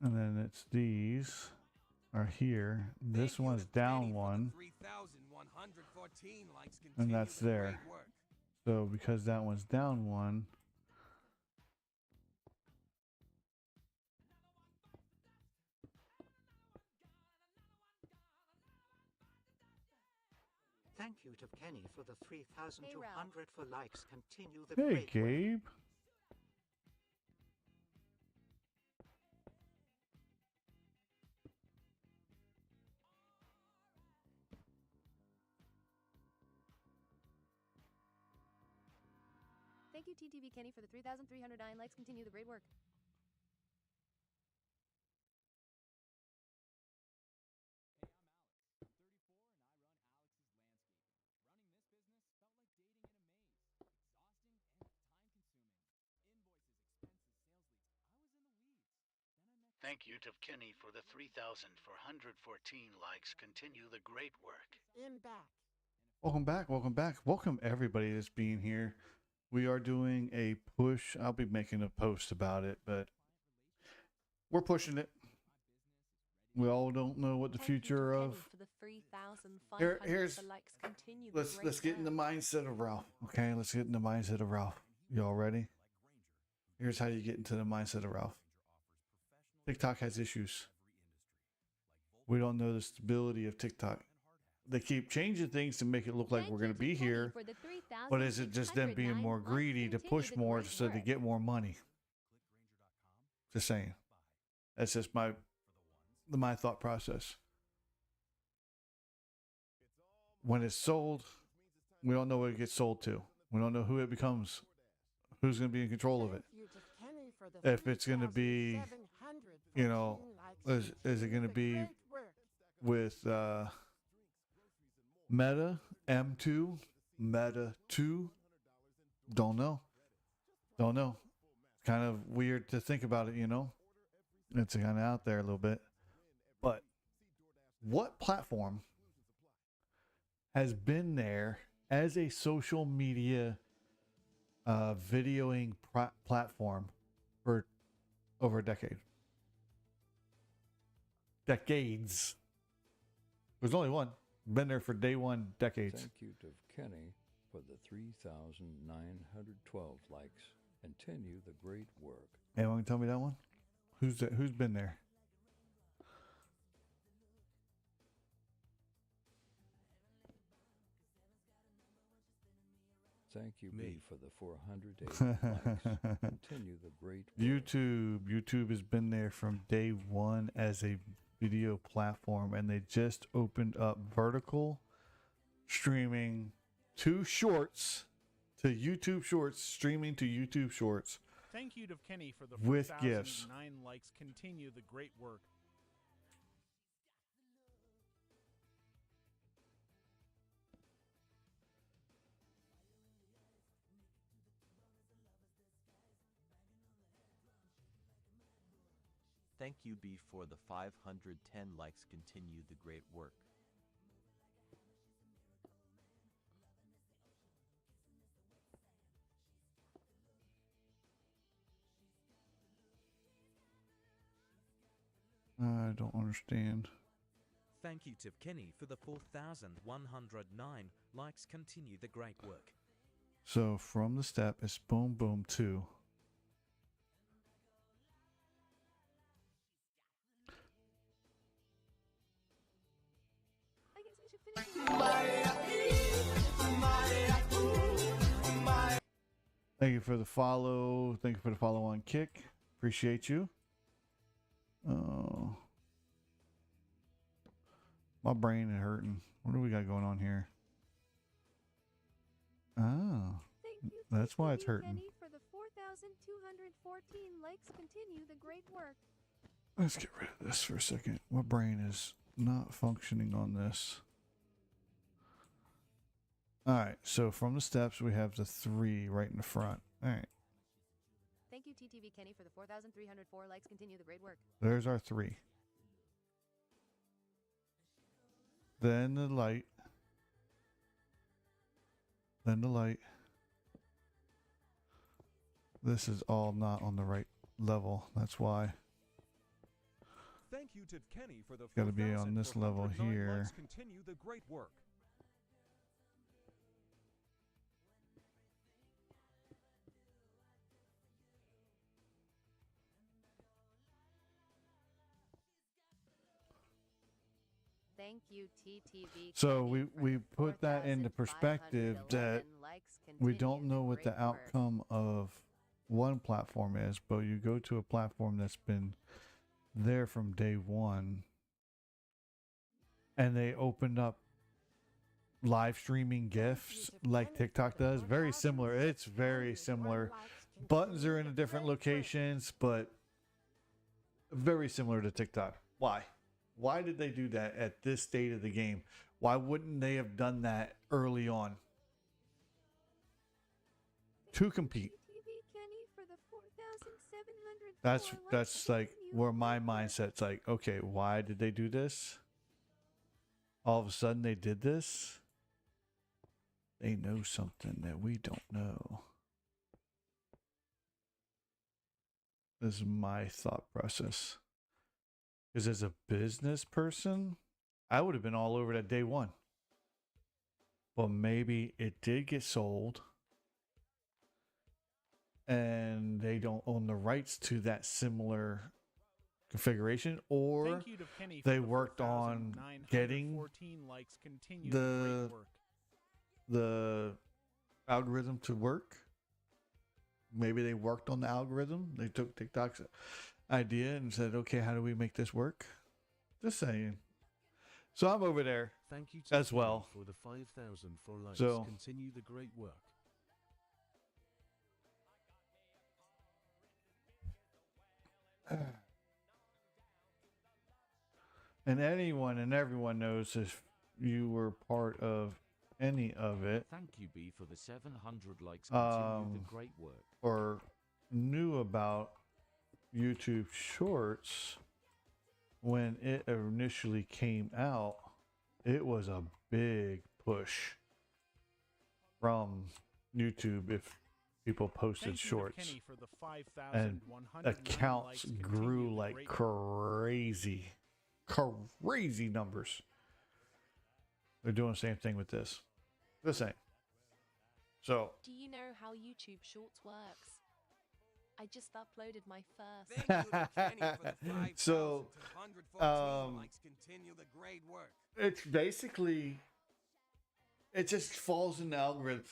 And then it's these are here. This one's down one. 3,114 likes. And Continue that's the there. great work. So because that one's down one. Thank you to Kenny for the 3,200 for likes. Continue the Hey, great work. Gabe. Thank you, TTV Kenny, for the 3,309 likes. Continue the great work. Thank you to Kenny for the 3,414 likes. Continue the great work. In back. Welcome back. Welcome back. Welcome everybody that's being here. We are doing a push. I'll be making a post about it, but we're pushing it. We all don't know what the future of. For the 3,500 Here's. for likes. Continue the great Let's get in the work. mindset of Ralph. Okay, let's get in the mindset of Ralph. Y'all ready? Here's how you get into the mindset of Ralph. TikTok has issues. We don't know the stability of TikTok. They keep changing things to make it look like we're going to be here, but is it just them being more greedy to push more so they get more money? Just saying. That's just my thought process. When it's sold, we don't know what it gets sold to. We don't know who it becomes, who's going to be in control of it. If it's going to be, you know, is it going to be with Meta, M2, Meta 2? Don't know. Don't know. Kind of weird to think about it, you know? It's kind of out there a little bit. But what platform has been there as a social media videoing platform for over a decade? Decades. There's only one. Been there for day one, decades. Thank you to Kenny for the 3,912 likes. Continue the great work. Anyone can tell me that one? Who's been there? Thank you, Me. B, for the 408 likes. Continue the great work. YouTube has been there from day one as a video platform, and they just opened up vertical streaming to Shorts, to YouTube Shorts, streaming to YouTube Shorts. Thank you to Kenny for the With gifts. 4,009 likes. Continue the great work. Thank you, B, for the 510 likes. Continue the great work. I don't understand. Thank you to Kenny for the 4,109 likes. Continue the great work. So from the step, it's boom, boom, 2. I guess I should finish. Thank you for the follow. Thank you for the follow on Kick. Appreciate you. Oh, my brain is hurting. What do we got going on here? Oh, that's why it's hurting. Kenny for the 4,214 likes. Continue the great work. Let's get rid of this for a second. My brain is not functioning on this. All right, so from the steps, we have the 3 right in the front. All right, Thank you, TTV Kenny, for the 4,304 likes. Continue the great work. there's our 3. Then the light. Then the light. This is all not on the right level. That's why. Thank you to Kenny for the Gotta be on this level 4,409 here. likes. Continue the great work. Thank you, TTV. So Kenny, for we the put that into perspective that 4,511 likes. we Continue don't know what the great work. outcome of one platform is, but you go to a platform that's been there from day one and they opened up live streaming GIFs like TikTok does. Very similar. It's very similar. Buttons are in a different locations, but very similar to TikTok. Why? Why did they do that at this state of the game? Why wouldn't they have done that early on to compete? TTV Kenny for the 4,704 That's like where my mindset's like, okay, why did they do this? All of a sudden they did this. They know something that we don't know. This is my thought process. Because as a business person, I would have been all over that day one. But maybe it did get sold and they don't own the rights to that similar configuration, or Thank you to Kenny for they the worked on getting 4,914 likes. Continue the great work. the algorithm to work. Maybe they worked on the algorithm. They took TikTok's idea and said, okay, how do we make this work? Just saying. So I'm over there Thank you to as Kenny well. for the 5,004 likes. So- Continue the great work. And anyone and everyone knows if you were part of any of it, Thank you, B, for the 700 likes. Continue the great work. or knew about YouTube Shorts when it initially came out, it was a big push from YouTube if people posted Thank you to shorts. Kenny for the And 5,109 accounts likes. grew Continue the like great work. crazy numbers. They're doing the same thing with this. The same. So Do you know how YouTube Shorts works? I just uploaded my first. Thank you to Kenny for the So, 5,214 likes. Continue the great work. it's basically, it just falls in the algorithm.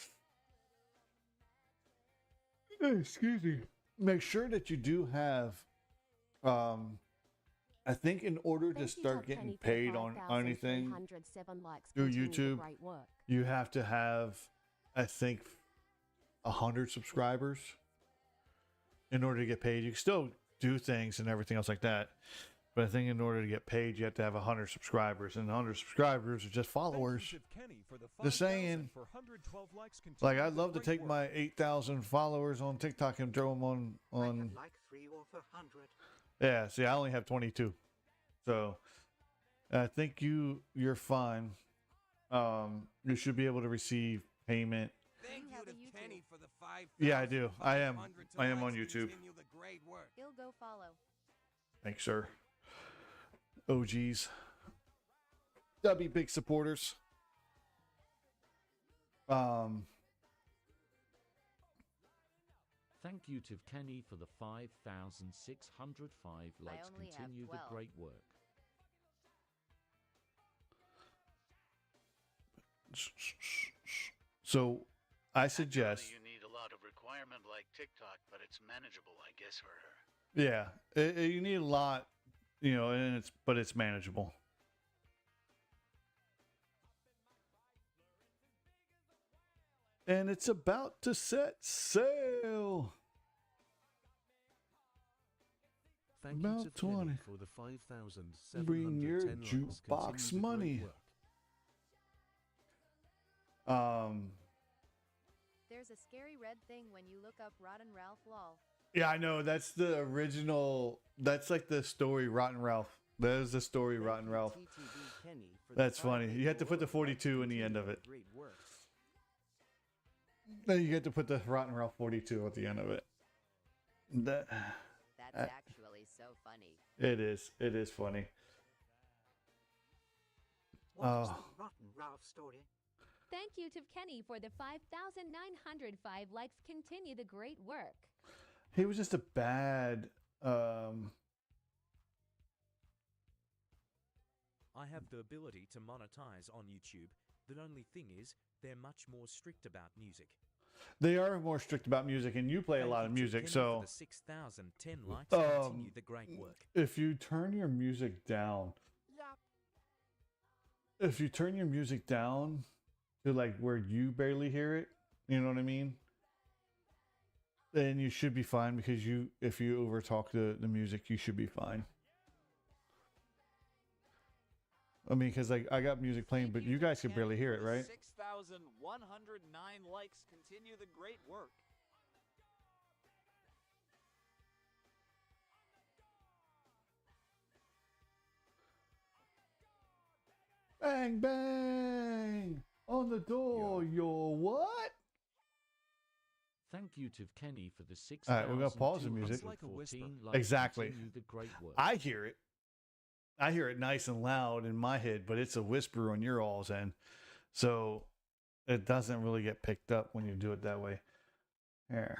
Excuse me. Make sure that you do have, I think in order to Thank you, start Top getting Kenny, for paid on anything 5,307 likes. through Continue the YouTube, great work. you have to have, I think, 100 subscribers in order to get paid. You can still do things and everything else like that, but I think in order to get paid, you have to have 100 subscribers, and 100 subscribers are just followers. Just saying, like, I'd love to take my 8,000 followers on TikTok and throw them on Like 3 over 100. Yeah, see, I only have 22. So I think you're fine. You should be able to receive payment. Thank you to Kenny for the 5,000. Yeah, I do. I am on likes. YouTube. Continue the great work. He'll go follow. Thanks, sir. OGs. That'll be big supporters. Thank you to Kenny for the 5,605 likes. only have Continue the 12. great work. So I suggest. You need a lot of requirement like TikTok, but it's manageable, I guess, for her. Yeah, you need a lot, and it's manageable. And it's about to set sail. Thank About you to Kenny 20. for the 5,710 Bring your likes. jukebox Continue the money. great work. There's a scary red thing when you look up Rotten Ralph lol. Yeah, I know. That's the original. That's like the story Rotten Ralph. That is the story Rotten Ralph. That's funny. You have to put the 42 in the end of it. Great work. Then you get to put the Rotten Ralph 42 at the end of it. That's actually so funny. It is. It is funny. What's the Rotten Ralph story? Thank you to Kenny for the 5,905 likes. Continue the great work. He was just a bad. I have the ability to monetize on YouTube. The only thing is, they're much more strict about music. They are more strict about music, and you play a lot of music, so. 6,010 likes. Continue the great work. If you turn your music down, to like where you barely hear it, you know what I mean? Then you should be fine, because if you overtalk the music, you should be fine. I mean, because like I got music playing, but you guys can barely hear it, right? 6,109 likes. Continue the great work. Bang bang on the door. You're what? Thank you to Kenny for the 6,000. All right, we're gonna pause the music. Likes. Exactly. Continue the great work. I hear it. I hear it nice and loud in my head, but it's a whisper on your all's end. So it doesn't really get picked up when you do it that way. Here.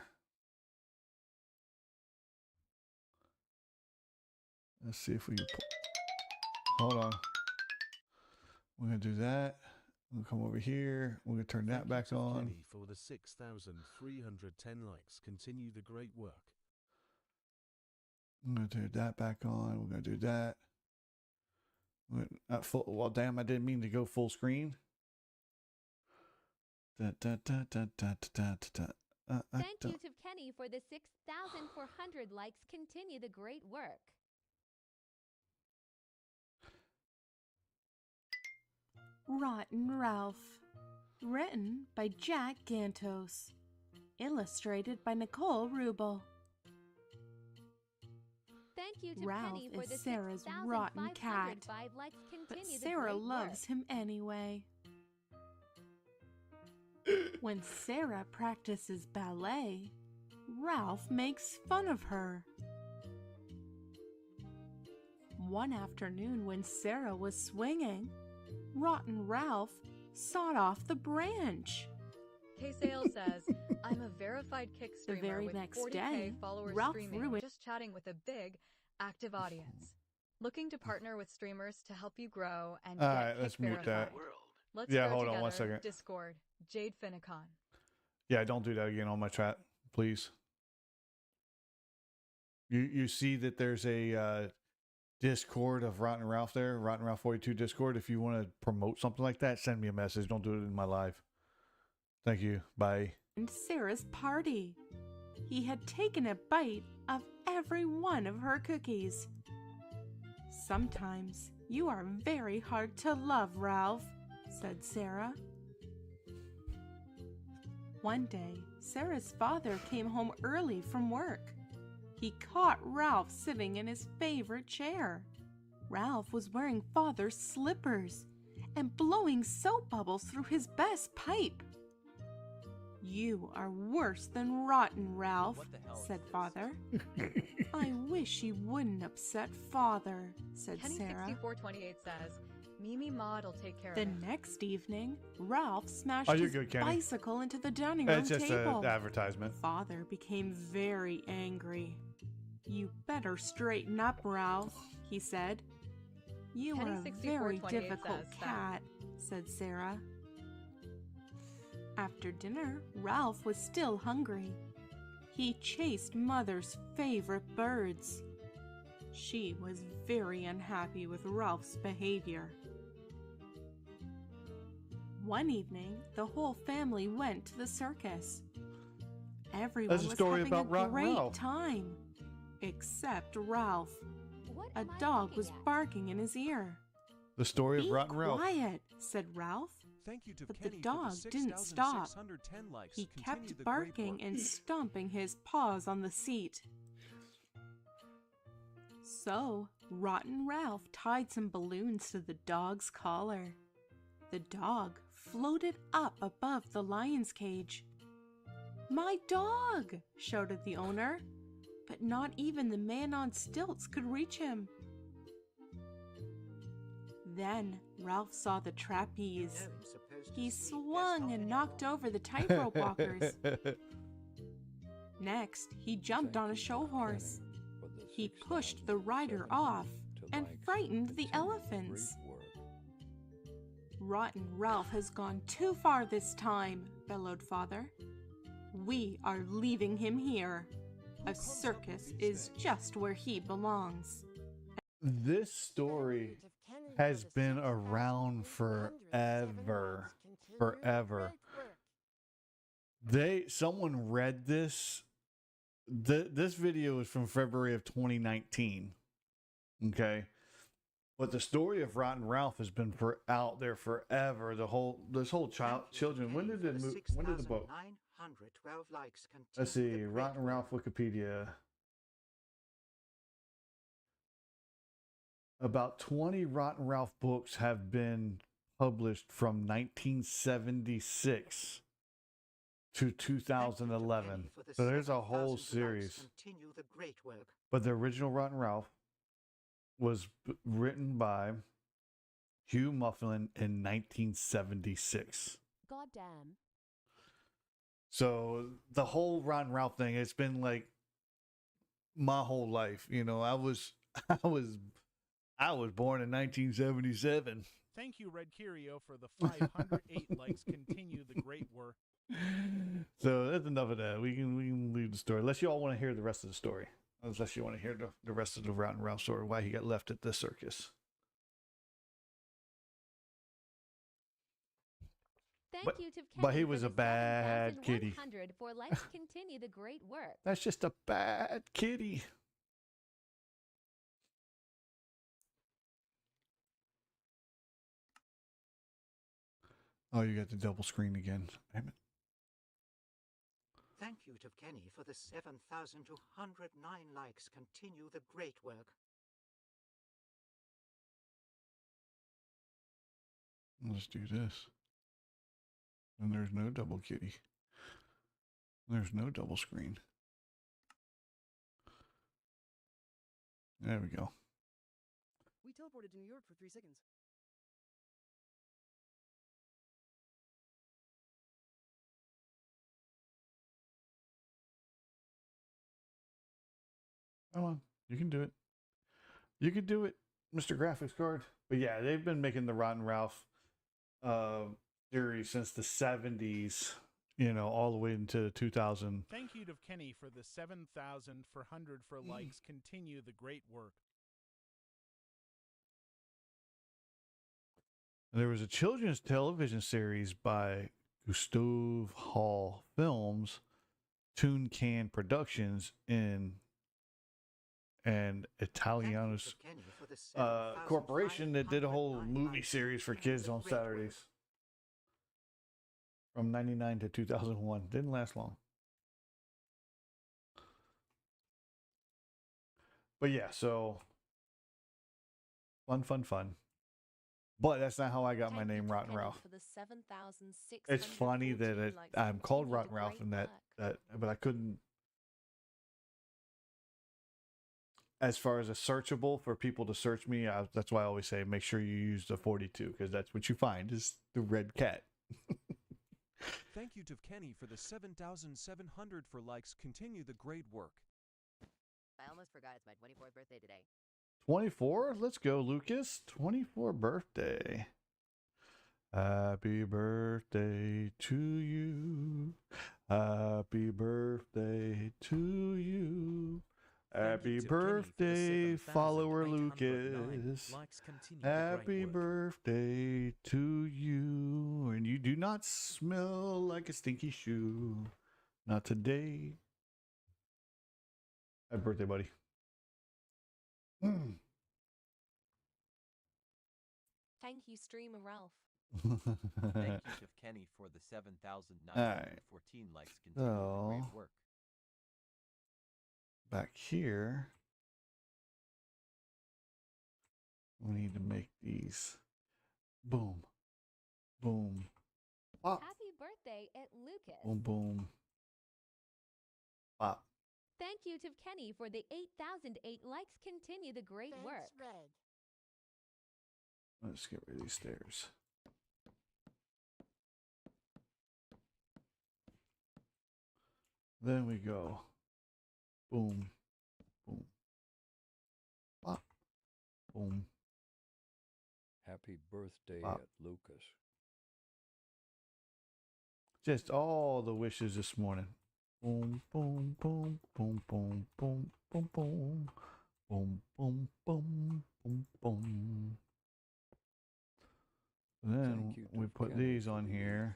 Let's see if we can hold on. We're going to do that. We'll come over here. We're going to turn that back on. Kenny for the 6,310 likes. Continue the great work. I'm going to turn that back on. We're going to do that. Well, damn, I didn't mean to go full screen. Thank you to Kenny for the 6,400 likes. Continue the great work. Rotten Ralph. Written by Jack Gantos. Illustrated by Nicole Rubel. Thank you to Ralph Kenny for is the Sarah's rotten cat, 6,505 likes. but Continue the Sarah great loves him anyway. When Sarah practices ballet, Ralph makes fun of her. One afternoon when Sarah was swinging, Rotten Ralph sawed off the branch. K-Sale says, I'm a verified Kick The streamer very with next 40K day, followers Ralph streaming, ruined- just chatting with a big, active audience. Looking to partner with streamers to help you grow and All get right, Kick let's mute that. verified. Let's Yeah, grow hold on together. one second. Discord, Jade Finicon. Yeah, don't do that again on my chat, please. You see that there's a Discord of Rotten Ralph there, Rotten Ralph 42 Discord. If you want to promote something like that, send me a message. Don't do it in my live. Thank you. Bye. And Sarah's party. He had taken a bite of every one of her cookies. Sometimes you are very hard to love, Ralph, said Sarah. One day, Sarah's father came home early from work. he caught Ralph sitting in his favorite chair. Ralph was wearing Father's slippers and blowing soap bubbles through his best pipe. "You are worse than rotten, Ralph," said Father. "I wish you wouldn't upset Father," said Sarah. Kenny6428 says, Mimi Maud'll take care The of it. next evening, Ralph smashed you're his good, Kenny. bicycle into the dining room It's just table. an advertisement. Father became very angry. "You better straighten up, Ralph," he said. "You are a very Kenny6428 difficult says cat," said Sarah. After dinner, Ralph was still hungry. He chased Mother's favorite birds. She was very unhappy with Ralph's behavior. One evening, the whole family went to the circus. Everyone That's a was story having about a Rotten great Ralph. time, except Ralph. What A am I dog looking was at? barking in his ear. The story of "Be Rotten Ralph. quiet," said Ralph. Thank you to But Kenny the dog for the didn't stop. 6,610 likes. He Continue kept the great barking work. and stomping his paws on the seat. So, Rotten Ralph tied some balloons to the dog's collar. The dog floated up above the lion's cage. "My dog!" shouted the owner, but not even the man on stilts could reach him. Then Ralph saw the trapeze. He swung and knocked over the tightrope walkers. Next, he jumped on a show horse. He pushed the rider off and frightened the elephants. "Rotten Ralph has gone too far this time," bellowed Father. "We are leaving him here. A circus is just where he belongs." This story has been around forever. Forever. Someone read this. This video is from February of 2019. Okay. But the story of Rotten Ralph has been out there forever. This whole children. When did the book? 912 likes. Let's see. Rotten Ralph Wikipedia. About 20 Rotten Ralph books have been published from 1976 to 2011. So there's a whole series. Continue the great work. But the original Rotten Ralph was written by Hugh Mufflin in 1976. Goddamn. So the whole Rotten Ralph thing, it's been like my whole life. You know, I was born in 1977. Thank you, Red Curio, for the 508 likes. Continue the great work. So that's enough of that. We can leave the story. Unless you all want to hear the rest of the story. Unless you want to hear the rest of the Rotten Ralph story, why he got left at the circus. Thank you to Kenny but he for was the a bad kitty. 7,100 for Let's Continue the Great Work. That's just a bad kitty. Oh, you got the double screen again. Damn it. Thank you to Kenny for the 7,209 likes. Continue the great work. Let's do this. And there's no double kitty. There's no double screen. There we go. We teleported to New York for 3 seconds. Come on. You can do it. You can do it, Mr. Graphics Card. But yeah, they've been making the Rotten Ralph series since the 70s, you know, all the way into 2000. Thank you to Kenny for the 7,400 for likes. Continue the great work. There was a children's television series by Gustav Hall Films, Toon Can Productions, and Italianos Corporation that did a whole movie series for kids on Saturdays from 99 to 2001. Didn't last long. But yeah, so fun. But that's not how I got my Thank you name, to Rotten Kenny Ralph. for the 7,614 It's funny that likes. I'm called Continue Rotten the Ralph great and work. but I couldn't. As far as a searchable for people to search me, that's why I always say make sure you use the 42 because that's what you find is the red cat. Thank you to Kenny for the 7,700 for likes. Continue the great work. I almost forgot it's my 24th birthday today. 24? Let's go, Lucas. 24 birthday. Happy birthday to you. Happy birthday to you. Happy birthday, follower Lucas. Happy birthday to you. And you do not smell like a stinky shoe. Not today. Happy birthday, buddy. Thank you, streamer Ralph. Thank you to Kenny for the 7,914 likes. Continue the great work. Back here, we need to make these boom, boom, pop, Happy birthday at Lucas. boom, boom, pop. Thank you to Kenny for the 8,008 likes. Continue the great work. Let's get rid of these stairs. Then we go. Boom. Boom. Pop. Boom. Happy birthday Pop. at Lucas. Just all the wishes this morning. Boom, boom, boom, boom, boom, boom, boom, boom. Boom, boom, boom, boom, boom. And then we put these on here.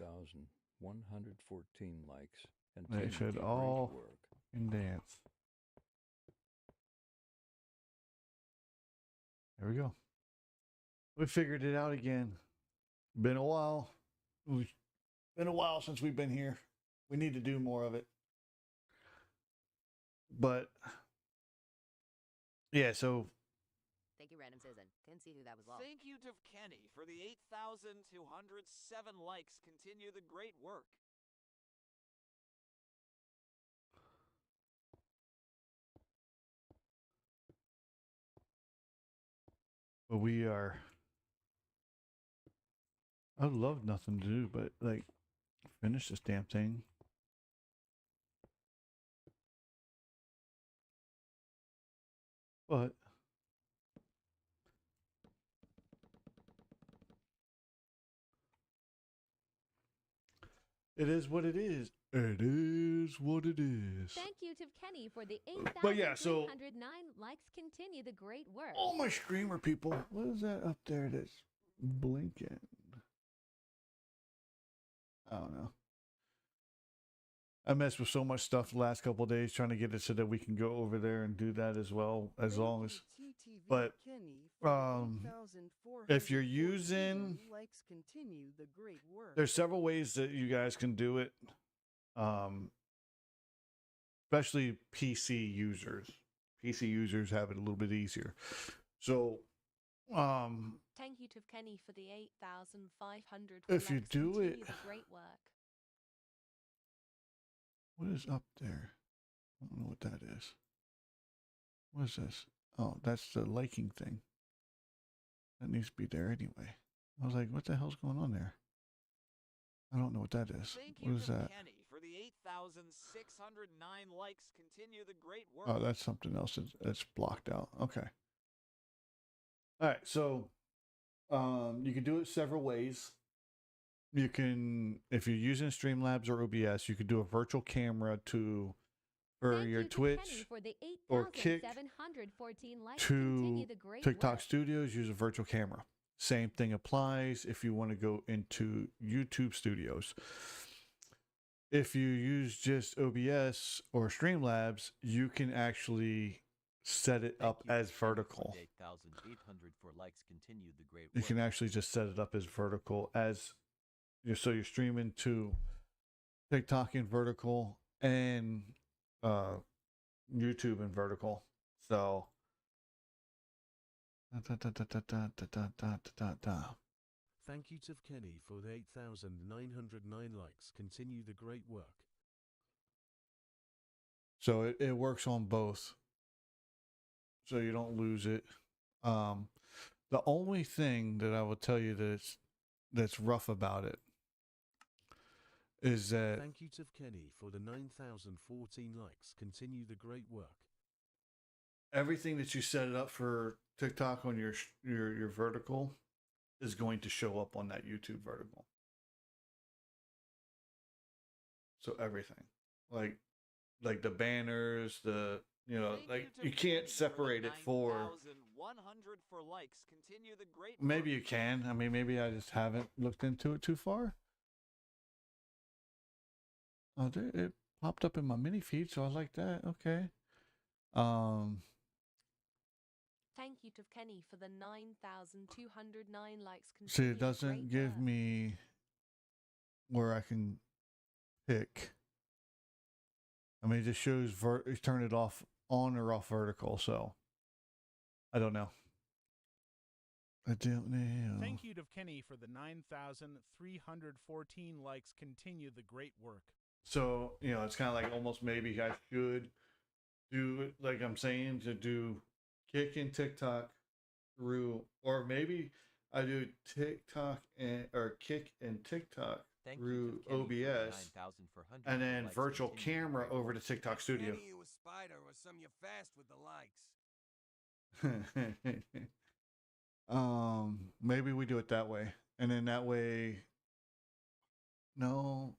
1,114 likes. And They should all in dance. There we go. We figured it out again. Been a while. Been a while since we've been here. We need to do more of it. But yeah, so Thank you, Random Citizen. Couldn't see who that was. Well. Thank you to Kenny for the 8,207 likes. Continue the great work. but we are. I'd love nothing to do but like finish this damn thing. But it is what it is. It is what it is. Thank you to Kenny for the But yeah, so 8,309 likes. Continue the great work. all my streamer people, what is that up there that's blinking? I don't know. I messed with so much stuff the last couple of days trying to get it so that we can go over there and do that as well, as long as. But if you're using, likes. Continue the great work. there's several ways that you guys can do it. Especially PC users. PC users have it a little bit easier. So, Thank you to Kenny for the 8,500. If you do it- Continue the great work. what is up there? I don't know what that is. What is this? Oh, that's the liking thing. That needs to be there anyway. I was like, what the hell's going on there? I don't know what that is. Thank What you is to that? Kenny for the 8,609 likes. Continue the great work. Oh, that's something else that's blocked out. Okay. All right. So, you can do it several ways. You can, if you're using Streamlabs or OBS, you could do a virtual camera for Thank your you to Twitch Kenny for the or Kick 8,714 likes. to Continue the great TikTok work. Studios. Use a virtual camera. Same thing applies if you want to go into YouTube Studios. If you use just OBS or Streamlabs, you can actually set it up as vertical. 8,800 for likes. Continue the great You work. can actually just set it up as vertical so you're streaming to TikTok in vertical and YouTube in vertical. So Da, da, da, da, da, da, da, da, da, da. Thank you to Kenny for the 8,909 likes. Continue the great work. So it works on both. So you don't lose it. The only thing that I will tell you that's rough about it is that Thank you to Kenny for the 9,014 likes. Continue the great work. everything that you set it up for TikTok on your vertical is going to show up on that YouTube vertical. So everything, like the banners, like you can't separate it for. 9,100 for likes. Continue the great Maybe work. you can. I mean, maybe I just haven't looked into it too far. Oh, it popped up in my mini feed, so I like that. Okay. Thank you to Kenny for the 9,209 likes. See, Continue it the doesn't great give work. me where I can pick. I mean, it just shows turn it off on or off vertical. So I don't know. I don't know. Thank you to Kenny for the 9,314 likes. Continue the great work. So, it's kind of like almost maybe I should do it, like I'm saying, to do Kick and TikTok through, or maybe I do TikTok or Kick and TikTok through OBS, and then virtual camera over to TikTok Studio. Kenny, you a spider, or some you fast with the likes. Maybe we do it that way, and then that way. No,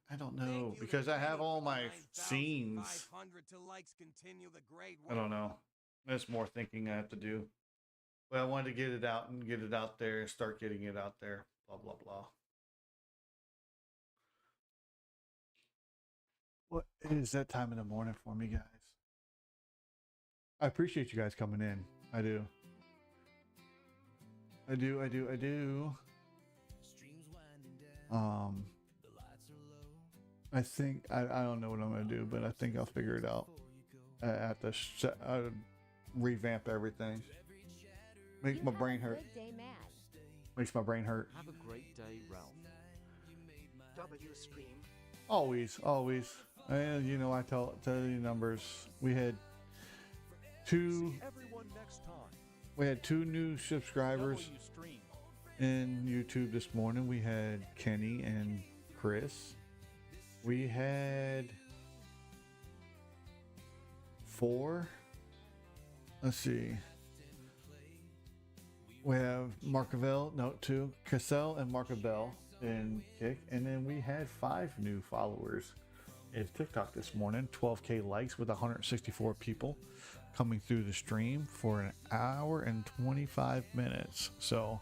I don't know, because I have all my scenes. 500 to likes. Continue the great I work. don't know. That's more thinking I have to do. But I wanted to get it out and get it out there and start getting it out there. Blah, blah, blah. What is that time in the morning for me, guys? I appreciate you guys coming in. I do. I do. I think I don't know what I'm gonna do, but I think I'll figure it out. I have to revamp everything. Makes my brain hurt. Good day, Matt. Makes my brain hurt. Have a great day, Ralph. WStream. Always. And I tell you numbers. We had two. Everyone next time. We had 2 new subscribers in YouTube this morning. We had Kenny and Chris. We had 4. Let's see. We have Markavell, no, 2. Cassell and Markavell in Kick. And then we had 5 new followers in TikTok this morning. 12K likes with 164 people coming through the stream for an hour and 25 minutes. So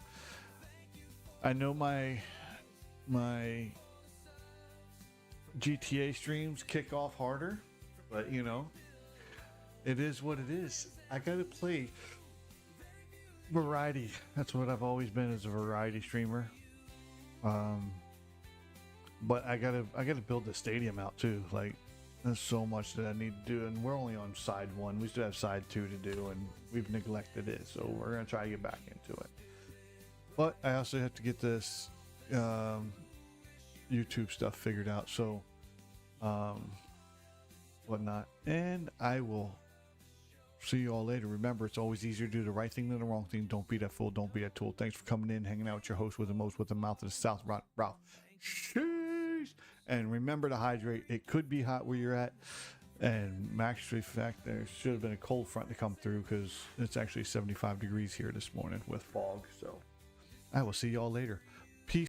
I know my GTA streams kick off harder, but it is what it is. I gotta play variety. That's what I've always been, as a variety streamer. But I gotta build the stadium out too. Like, there's so much that I need to do, and we're only on side 1. We still have side 2 to do, and we've neglected it. So we're gonna try to get back into it. But I also have to get this YouTube stuff figured out. So, whatnot, and I will see you all later. Remember, it's always easier to do the right thing than the wrong thing. Don't be that fool. Don't be that tool. Thanks for coming in, hanging out with your host with the most, with the mouth of the South, Ralph. Sheesh. And remember to hydrate. It could be hot where you're at. And actually, in fact, there should have been a cold front to come through, because it's actually 75 degrees here this morning with fog. So I will see you all later.